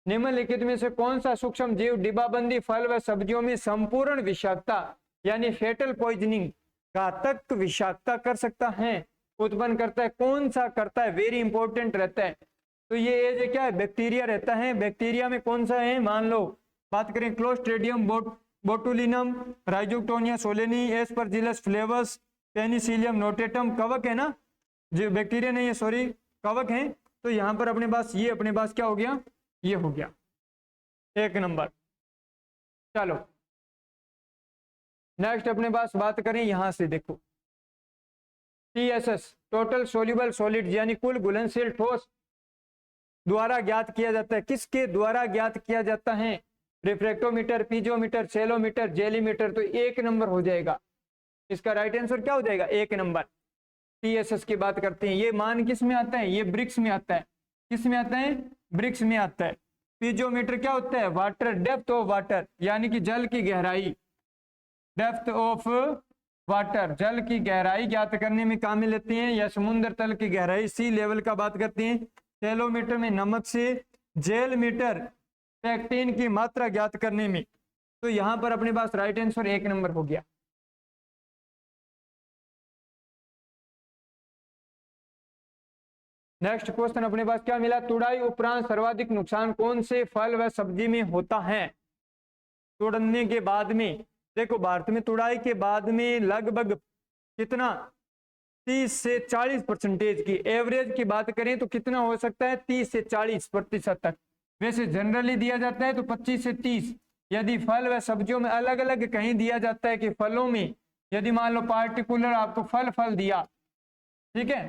निम्नलिखित में से कौन सा सूक्ष्म जीव डिब्बाबंदी फल व सब्जियों में संपूर्ण विषाक्तता यानी फेटल पॉइजनिंग घातक विषाक्तता कर सकता है, उत्पन्न करता है? कौन सा करता है? वेरी इंपॉर्टेंट रहता है। तो ये एज क्या है? बैक्टीरिया रहता है। बैक्टीरिया में कौन सा है? मान लो बात करें Clostridium botulinum, Rhizoctonia solani, Aspergillus flavus, Penicillium notatum. कवक है ना, जो बैक्टीरिया नहीं है, सॉरी कवक है। तो यहाँ पर अपने पास ये अपने पास क्या हो गया? ये हो गया 1 नंबर। चलो नेक्स्ट अपने पास बात करें यहां से देखो, TSS टोटल सोल्यूबल सॉलिड यानी कुल घुलनशील ठोस द्वारा ज्ञात किया जाता है। किसके द्वारा ज्ञात किया जाता है? Refractometer, piezometer, salometer, jellymeter. तो 1 नंबर हो जाएगा। इसका राइट आंसर क्या हो जाएगा? 1 नंबर। TSS की बात करते हैं, ये मान किस में आता है? ये ब्रिक्स में आता है। किस में आता है? ब्रिक्स में आता है। पीजोमीटर क्या होता है? वाटर डेप्थ ऑफ वाटर यानी कि जल की गहराई, डेप्थ ऑफ वाटर जल की गहराई ज्ञात करने में काम में लेते हैं, या समुद्र तल की गहराई सी लेवल का बात करते हैं। सेलोमीटर में नमक से, जेल मीटर पैक्टीन की मात्रा ज्ञात करने में। तो यहां पर अपने पास राइट आंसर 1 नंबर हो गया। नेक्स्ट क्वेश्चन अपने पास क्या मिला? तुड़ाई उपरांत सर्वाधिक नुकसान कौन से फल व सब्जी में होता है? तोड़ने के बाद में देखो, भारत में तुड़ाई के बाद में लगभग कितना 30 से 40% की एवरेज की बात करें तो कितना हो सकता है? 30 से 40% तक। वैसे जनरली दिया जाता है तो 25 से 30। यदि फल व सब्जियों में अलग अलग कहीं दिया जाता है कि फलों में यदि मान लो पार्टिकुलर आपको फल दिया, ठीक है,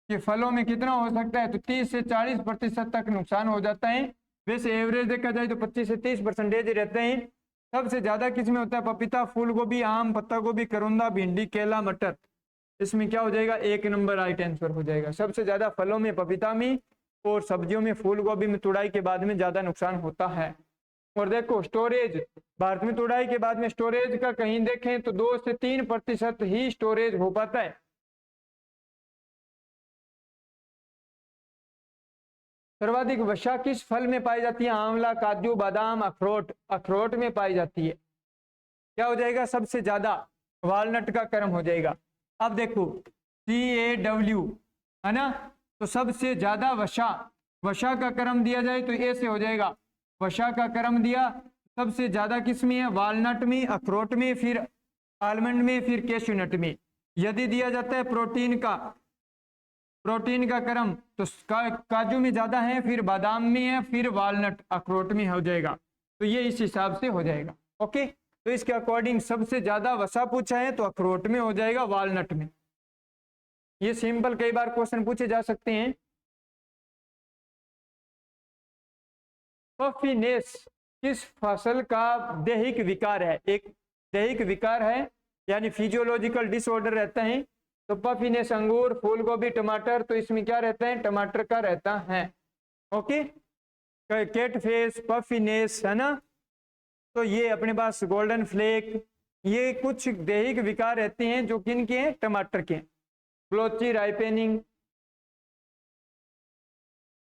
कि फलों में कितना हो सकता है, तो 30 से 40% तक नुकसान हो जाता है। वैसे एवरेज देखा जाए तो 25 से 30% रहते हैं। सबसे ज्यादा किसमें होता है? पपीता, फूल गोभी, आम, पत्ता गोभी, करोंदा, भिंडी, केला, मटर। इसमें क्या हो जाएगा? 1 नंबर राइट आंसर हो जाएगा। सबसे ज्यादा फलों में, पपीता में और सब्जियों में, फूल गोभी में तुड़ाई के बाद में ज्यादा नुकसान होता है। और देखो स्टोरेज, भारत में तुड़ाई के बाद में स्टोरेज का कहीं देखें तो 2 से 3% ही स्टोरेज हो पाता है। सर्वाधिक वसा किस फल में पाई जाती है? आंवला, काजू, बादाम, अखरोट। अखरोट में पाई जाती है। क्या हो जाएगा? सबसे ज्यादा वालनट का क्रम हो जाएगा। अब देखो CAW है ना, तो सबसे ज्यादा वसा का क्रम दिया जाए तो ए से हो जाएगा। वसा का क्रम दिया सबसे ज्यादा किस में है? वालनट में, अखरोट में, फिर आलमंड में, फिर कैश्यूनट में। यदि दिया जाता है प्रोटीन का क्रम तो काजू में ज्यादा है, फिर बादाम में है, फिर वालनट, अखरोट में हो जाएगा। तो ये इस हिसाब से हो जाएगा। ओके, तो इसके अकॉर्डिंग सबसे ज्यादा वसा पूछा है तो अखरोट में हो जाएगा, वालनट में। ये सिंपल कई बार क्वेश्चन पूछे जा सकते हैं। पफिनेस किस फसल का दैहिक विकार है? एक दैहिक विकार है यानी फिजियोलॉजिकल डिसऑर्डर रहता है। तो पफिनेस अंगूर, फूल गोभी, टमाटर। तो इसमें क्या रहता है? टमाटर का रहता है। ओके, कैट फेस, पफिनेस है ना, तो ये अपने पास गोल्डन फ्लेक, ये कुछ दैहिक विकार रहते हैं जो किन के हैं? टमाटर के। ब्लोची, राइपेनिंग।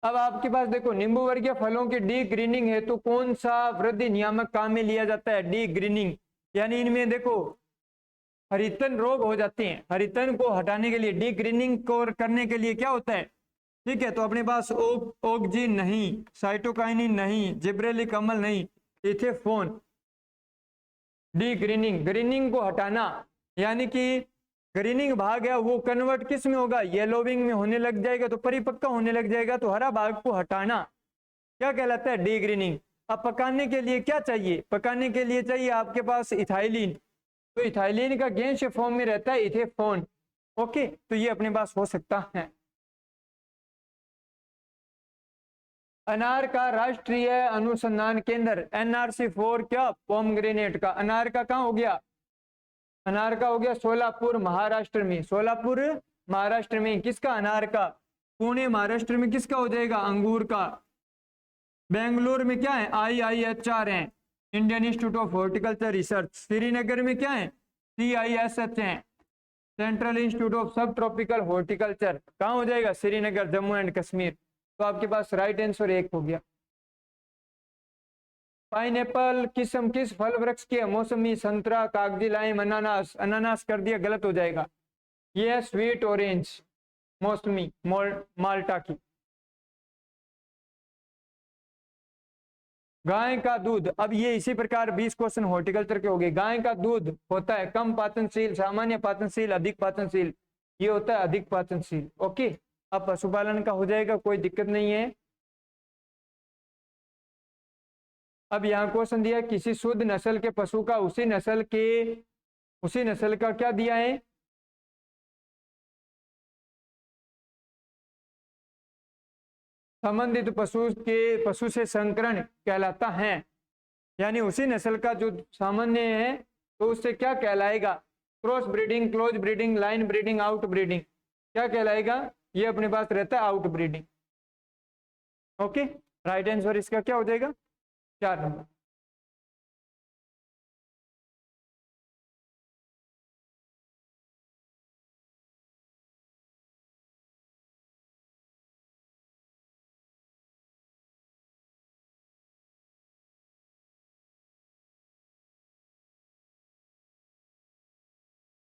अब आपके पास देखो नींबू वर्गीय फलों की डी ग्रीनिंग है तो कौन सा वृद्धि नियामक काम में लिया जाता है? डी ग्रीनिंग यानी इनमें देखो हरितन रोग हो जाते हैं। हरितन को हटाने के लिए, डी ग्रीनिंग को करने के लिए क्या होता है? ठीक है, तो अपने पास ओक्जिन नहीं, साइटोकाइनिन नहीं, जिब्रेलिक अम्ल नहीं, इथेफोन। डी ग्रीनिंग को हटाना यानी कि ग्रीनिंग भाग है वो कन्वर्ट किस में होगा? येलोविंग में होने लग जाएगा, तो परिपक्व होने लग जाएगा। तो हरा भाग को हटाना क्या कहलाता है? D grinning. अब पकाने के लिए क्या चाहिए? पकाने के लिए चाहिए आपके पास इथाइलिन। तो इथाइलिन का गैसीय फॉर्म में रहता है इथेफोन। ओके, तो ये अपने पास हो सकता है। अनार का राष्ट्रीय अनुसंधान केंद्र NRC फॉर क्या, पोमग्रेनेट का। अनार का कहाँ हो गया, अनार का हो गया सोलापुर महाराष्ट्र में, सोलापुर महाराष्ट्र में। किसका, अनार का। पुणे महाराष्ट्र में किसका हो जाएगा, अंगूर का। बेंगलुरु में क्या है, IIHR है, Indian institute of horticulture research. Srinagar में क्या है, CISH है, सेंट्रल इंस्टीट्यूट ऑफ सब ट्रॉपिकल हॉर्टिकल्चर। कहाँ हो जाएगा, श्रीनगर, जम्मू एंड कश्मीर। तो आपके पास राइट आंसर एक हो गया। पाइनएप्पल किस्म किस फल वृक्ष के, मौसमी, संतरा, कागजी, लाइम, अनानास। अनानास कर दिया, गलत हो जाएगा। ये है स्वीट ऑरेंज, मौसमी, माल्टा की। गाय का दूध, अब ये इसी प्रकार 20 क्वेश्चन हॉर्टिकल्चर के हो गए। गाय का दूध होता है कम पाचनशील, सामान्य पाचनशील, अधिक पाचनशील। ये होता है अधिक पाचनशील। ओके, अब पशुपालन का हो जाएगा, कोई दिक्कत नहीं है। अब यहाँ क्वेश्चन दिया, किसी शुद्ध नस्ल के पशु का उसी नस्ल का क्या दिया है, संबंधित पशु से संकरण कहलाता है। यानी उसी नस्ल का जो सामान्य है तो उससे क्या कहलाएगा, cross breeding, close breeding, line breeding, out breeding. क्या कहलाएगा, ये अपने पास रहता है out breeding. Okay, right answer इसका क्या हो जाएगा, 4 नंबर।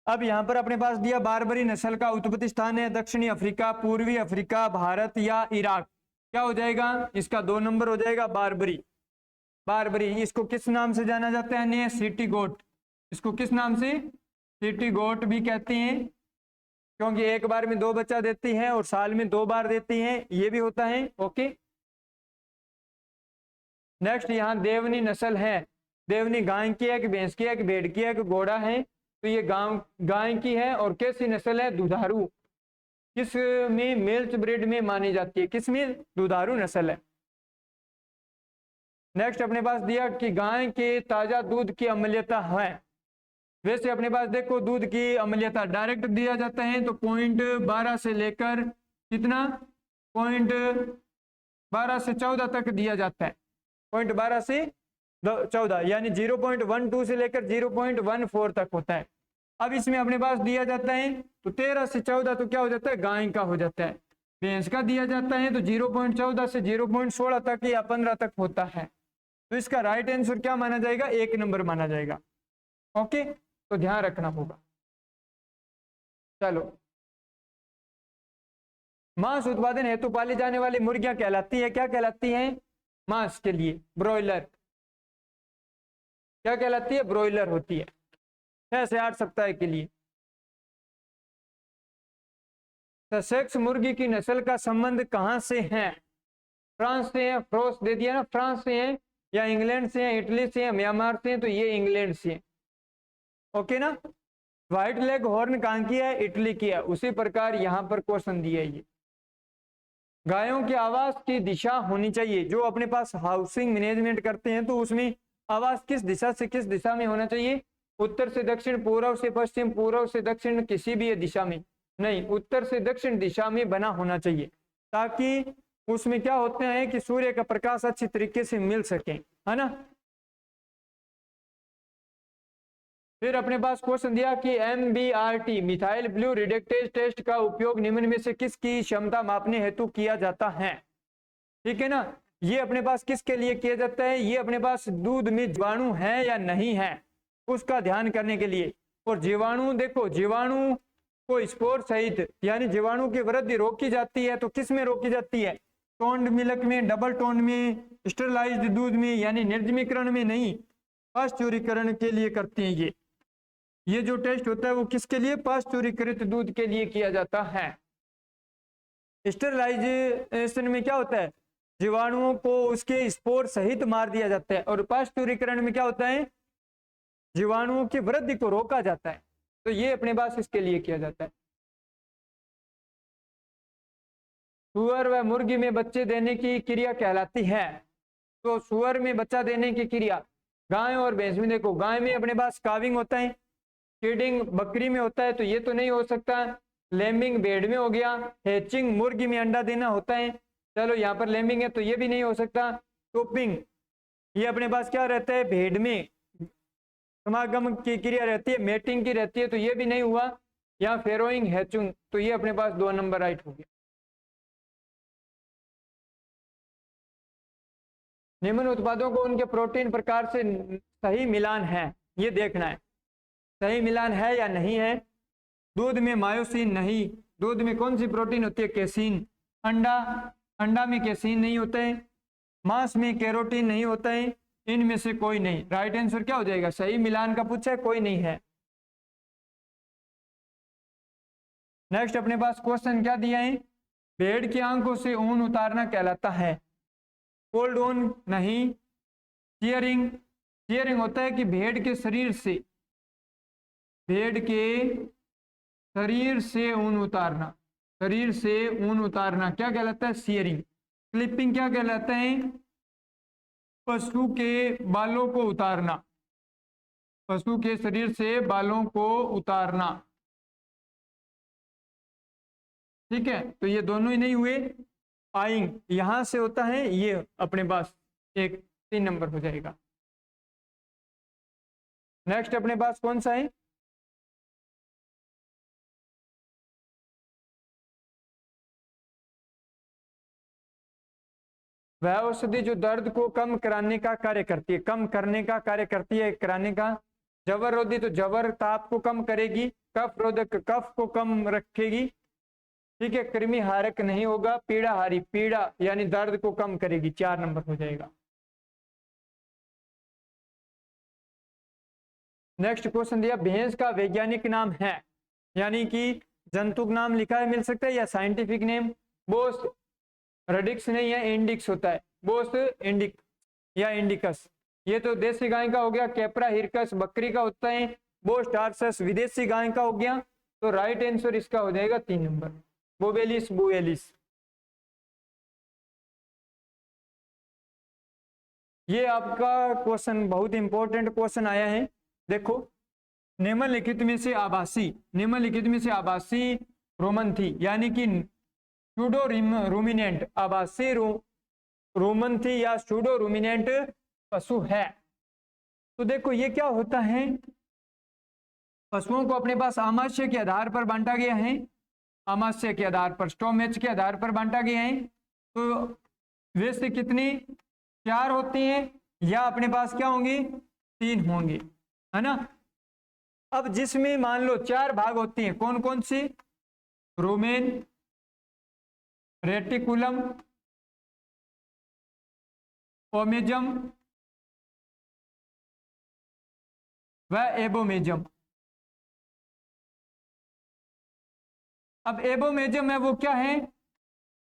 अब यहां पर अपने पास दिया, बारबरी नस्ल का उत्पत्ति स्थान है दक्षिणी अफ्रीका, पूर्वी अफ्रीका, भारत या इराक। क्या हो जाएगा, इसका 2 नंबर हो जाएगा, बारबरी। बारबरी, इसको किस नाम से जाना जाता है, सिटी गोट। इसको किस नाम से, सिटी गोट भी कहते हैं, क्योंकि एक बार में 2 बच्चा देती है और साल में 2 बार देती है, ये भी होता है। ओके, नेक्स्ट यहाँ देवनी नस्ल है। देवनी गाय की है कि भैंस की है कि भेड़ की है कि घोड़ा है, तो ये गाय की है। और कैसी नस्ल है, दुधारू। किस में, मिल्क ब्रीड में मानी जाती है, किस में, दुधारू नस्ल है। नेक्स्ट अपने पास दिया कि गाय के ताजा दूध की अम्लता है। वैसे अपने पास देखो, दूध की अम्लता डायरेक्ट दिया जाता है तो 0.12 से लेकर कितना, 0.12 से 14 तक दिया जाता है। 0.12 से 14, यानी 0.12 से लेकर 0.14 तक होता है। अब इसमें अपने पास दिया जाता है तो 13 से 14 तो क्या हो जाता है, गाय का हो जाता है। भैंस का दिया जाता है तो 0.14 से 0.16 तक या 15 तक होता है। तो इसका राइट आंसर क्या माना जाएगा, 1 नंबर माना जाएगा। ओके, तो ध्यान रखना होगा। चलो, मांस उत्पादन हेतु पाली जाने वाली मुर्गियां कहलाती है, क्या कहलाती हैं, मांस के लिए ब्रॉयलर। क्या कहलाती है, ब्रॉयलर होती है, 6 से 8 सप्ताह के लिए। ससेक्स मुर्गी की नस्ल का संबंध कहां से है, फ्रांस से है, फ्रोस दे दिया ना, फ्रांस से है या इंग्लैंड से है, इटली से है, म्यांमार से है, तो ये इंग्लैंड से है। ओके ना। व्हाइट लेग हॉर्न कहां की है, इटली की है। उसी प्रकार यहां पर क्वेश्चन दिया है, ये गायों के आवास की दिशा होनी चाहिए। जो अपने पास हाउसिंग मैनेजमेंट करते हैं तो उसमें आवास किस दिशा से किस दिशा में होना चाहिए, उत्तर से दक्षिण, पूर्व से पश्चिम, पूर्व से दक्षिण, किसी भी दिशा में नहीं, उत्तर से दक्षिण दिशा में बना होना चाहिए, ताकि उसमें क्या होते हैं कि सूर्य का प्रकाश अच्छी तरीके से मिल सके, है ना। फिर अपने पास क्वेश्चन दिया कि MBRT methyl blue reductase test का उपयोग निम्न में से किसकी क्षमता मापने हेतु किया जाता है। ठीक है ना, ये अपने पास किसके लिए किया जाता है, ये अपने पास दूध में जीवाणु है या नहीं है उसका ध्यान करने के लिए। और जीवाणु देखो, जीवाणु को स्पोर सहित यानी जीवाणु की वृद्धि रोकी जाती है, तो किस में रोकी जाती है, टोन्ड मिल्क में, डबल टोन्ड में, स्टरलाइज्ड दूध में, यानी निर्जमीकरण में नहीं, पाश्चुरीकरण के लिए करते हैं। ये जो टेस्ट होता है वो किसके लिए, पाश्चुरीकृत दूध के लिए किया जाता है। स्टरलाइजेशन में क्या होता है, जीवाणुओं को उसके स्पोर सहित मार दिया जाता है, और पाश्चुरीकरण में क्या होता है, जीवाणुओं की वृद्धि को रोका जाता है। तो ये अपने पास इसके लिए किया जाता है। सुअर व मुर्गी में बच्चे देने की क्रिया कहलाती है। तो सुअर में बच्चा देने की क्रिया, गाय और भैंस में देखो, गाय में अपने पास काविंग होता है, फीडिंग बकरी में होता है, तो ये तो नहीं हो सकता। लेमिंग भेड़ में हो गया, हैचिंग मुर्गी में अंडा देना होता है, चलो यहाँ पर लेमिंग है तो ये भी नहीं हो सकता। टोपिंग ये अपने पास क्या रहता है, भेड़ में समागम की क्रिया रहती है, मेटिंग की रहती है, तो ये भी नहीं हुआ। यहाँ फेरोइंग हैचिंग, तो ये अपने पास 2 नंबर राइट हो गया। निम्न उत्पादों को उनके प्रोटीन प्रकार से सही मिलान है, ये देखना है सही मिलान है या नहीं है। दूध में मायोसिन नहीं, दूध में कौन सी प्रोटीन होती है, केसिन। अंडा में केसिन नहीं होता है। मांस में कैरोटीन नहीं होता है। इनमें से कोई नहीं। राइट आंसर क्या हो जाएगा, सही मिलान का पूछा है, कोई नहीं है। नेक्स्ट अपने पास क्वेश्चन क्या दिया है, भेड़ की आंखों से ऊन उतारना कहलाता है। कोल्ड ऊन नहीं। चियरिंग, चियरिंग होता है कि भेड़ के शरीर से ऊन उतारना, शरीर से ऊन उतारना क्या कहलाता है, सियरिंग। क्लिपिंग क्या कहलाता है, पशु के बालों को उतारना, पशु के शरीर से बालों को उतारना। ठीक है, तो ये दोनों ही नहीं हुए। आइंग यहां से होता है, ये अपने पास 3 नंबर हो जाएगा। नेक्स्ट अपने पास कौन सा है, वह औषधि जो दर्द को कम कराने का कार्य करती है, कम करने का कार्य करती है, कराने का। जवर रोधी तो जवर ताप को कम करेगी, कफ रोधक कफ को कम रखेगी। ठीक है, कृमि हारक नहीं होगा। पीड़ा हारी, पीड़ा यानी दर्द को कम करेगी, 4 नंबर हो जाएगा। नेक्स्ट क्वेश्चन दिया, भैंस का वैज्ञानिक नाम है, यानी कि जंतुक नाम लिखा है, मिल सकता है, या साइंटिफिक नेम। बोस रेडिक्स नहीं है, इंडिक्स होता है, बोस इंडिक या इंडिकस। ये तो देसी गाय का हो गया। कैप्रा हिरकस बकरी का होता है। बोस टार्सस विदेशी गाय का हो गया। तो राइट आंसर इसका हो जाएगा 3 नंबर, बोवेलिस बुएलिस। ये आपका क्वेश्चन बहुत इंपॉर्टेंट क्वेश्चन आया है। देखो, निम्नलिखित में से आभासी रोमन थी, यानी कि सूडो रूमिनेंट आभासी रोमन थी या सूडो रूमिनेंट पशु है। तो देखो ये क्या होता है, पशुओं को अपने पास आमाशय के आधार पर बांटा गया है, आमाशय के आधार पर, स्टोमेच के आधार पर बांटा गया है। तो वे से कितनी 4 होती हैं, या अपने पास क्या होंगी 3 होंगी, है ना। अब जिसमें मान लो 4 भाग होती हैं, कौन कौन सी, रोमेन, रेटिकुलम, ओमेजम व एबोमेजम। अब एबोमेजम है वो क्या है,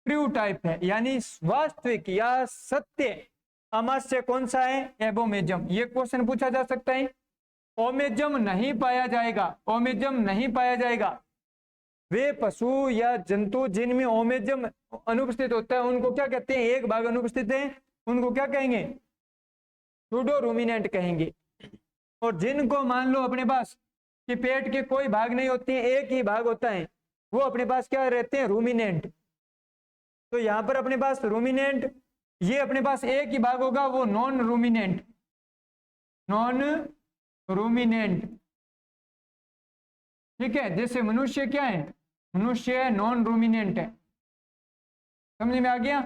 ट्रू टाइप है, यानी वास्तविक या सत्य अमाशय कौन सा है, एबोमेजम। ये क्वेश्चन पूछा जा सकता है। ओमेजम नहीं पाया जाएगा, ओमेजम नहीं पाया जाएगा। वे पशु या जंतु जिनमें ओमेजम अनुपस्थित होता है उनको क्या कहते हैं, एक भाग अनुपस्थित है, उनको क्या कहेंगे, सूडो रूमिनेंट कहेंगे। और जिनको मान लो अपने पास कि पेट के कोई भाग नहीं होते हैं, एक ही भाग होता है, वो अपने पास क्या रहते हैं, रूमिनेंट। तो यहां पर अपने पास रूमिनेंट, ये अपने पास एक ही भाग होगा, वो नॉन रूमिनेंट, नॉन रूमिनेंट। ठीक है, जैसे मनुष्य क्या है, मनुष्य नॉन रूमिनेंट है। समझ में आ गया।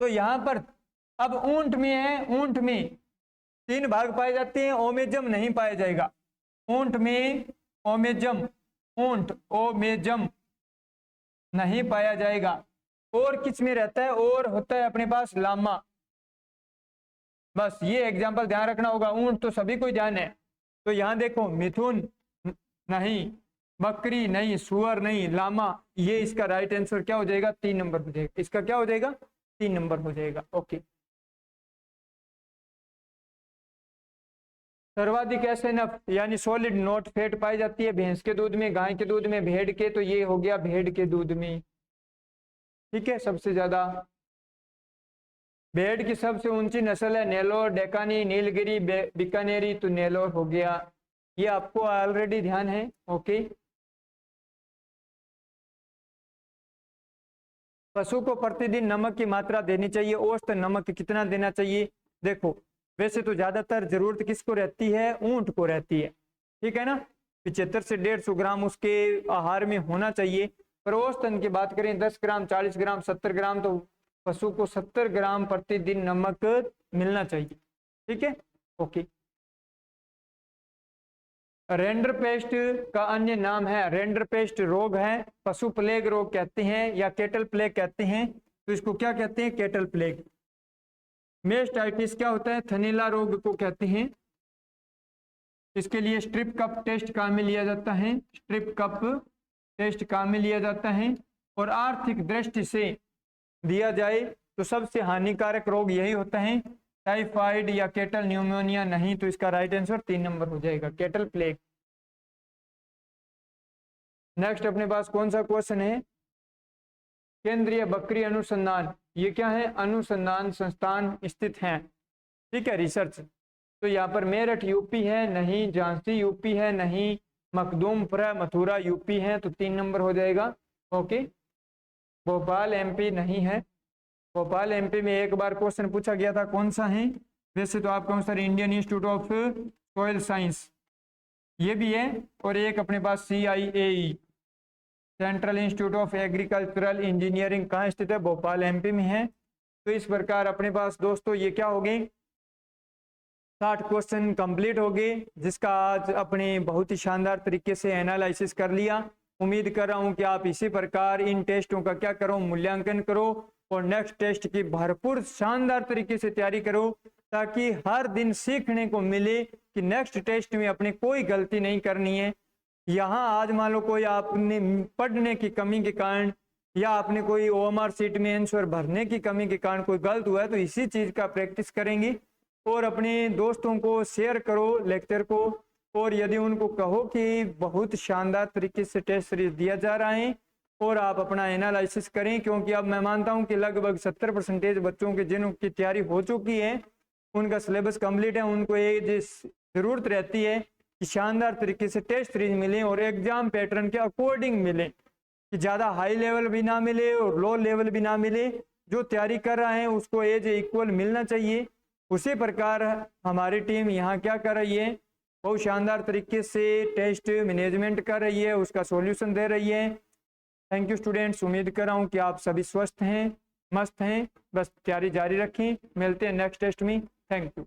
तो यहां पर अब ऊंट में है, ऊंट में 3 भाग पाए जाते हैं, ओमेजम नहीं पाया जाएगा। ऊंट में ओमेजम, ऊंट ओमेजम नहीं पाया जाएगा। और किस में रहता है, और होता है अपने पास लामा। बस ये एग्जांपल ध्यान रखना होगा, ऊंट तो सभी को ध्यान है। तो यहां देखो, मिथुन नहीं, बकरी नहीं, सुअर नहीं, लामा, ये इसका राइट आंसर क्या हो जाएगा, 3 नंबर हो जाएगा। इसका क्या हो जाएगा, 3 नंबर हो जाएगा। ओके, सर्वाधिक एसएनएफ यानी सॉलिड नॉट फैट पाई जाती है भैंस के दूध में, गाय के दूध में, भेड़ के, तो ये हो गया भेड़ के दूध में। ठीक है, सबसे ज्यादा। भेड़ की सबसे ऊंची नस्ल है नेलोर, डेकानी, नीलगिरी, बीकानेरी, तो नेलोर हो गया। ये आपको ऑलरेडी ध्यान है। ओके, पशु को प्रतिदिन नमक की मात्रा देनी चाहिए, औसत नमक कितना देना चाहिए? देखो, वैसे तो ज्यादातर जरूरत किसको रहती है? ऊंट को रहती है, ठीक है ना। 75 से 150 ग्राम उसके आहार में होना चाहिए। पर औसतन की बात करें 10 ग्राम, 40 ग्राम, 70 ग्राम, तो पशु को 70 ग्राम प्रतिदिन नमक मिलना चाहिए, ठीक है। ओके, रेंडर पेस्ट का अन्य नाम है, रेंडर पेस्ट रोग है, पशु प्लेग रोग कहते हैं या केटल प्लेग कहते हैं। तो इसको क्या कहते हैं? Kettle plague. मेस्टाइटिस क्या होता है? थनीला रोग को कहते हैं। इसके लिए स्ट्रिप कप टेस्ट काम में लिया जाता है, स्ट्रिप कप टेस्ट काम में लिया जाता है। और आर्थिक दृष्टि से दिया जाए तो सबसे हानिकारक रोग यही होता है, टाइफाइड या केटल न्यूमोनिया नहीं। तो इसका राइट आंसर 3 नंबर हो जाएगा, केटल प्लेग। नेक्स्ट अपने पास कौन सा क्वेश्चन है? केंद्रीय बकरी अनुसंधान, ये क्या है? अनुसंधान संस्थान स्थित है, ठीक है, रिसर्च। तो यहाँ पर मेरठ यूपी है नहीं, झांसी यूपी है नहीं, मखदूमपुरा मथुरा यूपी है, तो 3 नंबर हो जाएगा। ओके, भोपाल एमपी नहीं है। भोपाल एमपी में एक बार क्वेश्चन पूछा गया था, कौन सा है? वैसे तो आपका answer Indian institute of soil science ये भी है। और एक अपने पास CIAE, central institute of agricultural engineering, कहाँ स्थित है? भोपाल एमपी में है। तो इस प्रकार अपने पास दोस्तों ये क्या हो गए? 60 क्वेश्चन कंप्लीट हो गए, जिसका आज अपने बहुत ही शानदार तरीके से एनालिसिस कर लिया। उम्मीद कर रहा हूं कि आप इसी प्रकार इन टेस्टों का क्या करो, मूल्यांकन करो और नेक्स्ट टेस्ट की भरपूर शानदार तरीके से तैयारी करो, ताकि हर दिन सीखने को मिले कि नेक्स्ट टेस्ट में अपने कोई गलती नहीं करनी है। यहाँ आज मान लो कोई आपने पढ़ने की कमी के कारण या आपने कोई OMR सीट में आंसर भरने की कमी के कारण कोई गलत हुआ है, तो इसी चीज का प्रैक्टिस करेंगे और अपने दोस्तों को शेयर करो लेक्चर को। और यदि उनको कहो कि बहुत शानदार तरीके से टेस्ट सीरीज दिया जा रहा है और आप अपना एनालिसिस करें, क्योंकि अब मैं मानता हूं कि लगभग 70% बच्चों के जिनकी तैयारी हो चुकी है, उनका सिलेबस कंप्लीट है, उनको ये जरूरत रहती है कि शानदार तरीके से टेस्ट सीरीज मिले और एग्जाम पैटर्न के अकॉर्डिंग मिले, कि ज़्यादा हाई लेवल भी ना मिले और लो लेवल भी ना मिले। जो तैयारी कर रहा है उसको एज इक्वल मिलना चाहिए। उसी प्रकार हमारी टीम यहाँ क्या कर रही है? बहुत शानदार तरीके से टेस्ट मैनेजमेंट कर रही है, उसका सॉल्यूशन दे रही है। थैंक यू स्टूडेंट्स, उम्मीद कर रहा हूँ कि आप सभी स्वस्थ हैं, मस्त हैं। बस तैयारी जारी रखें, मिलते हैं नेक्स्ट टेस्ट में। Thank you.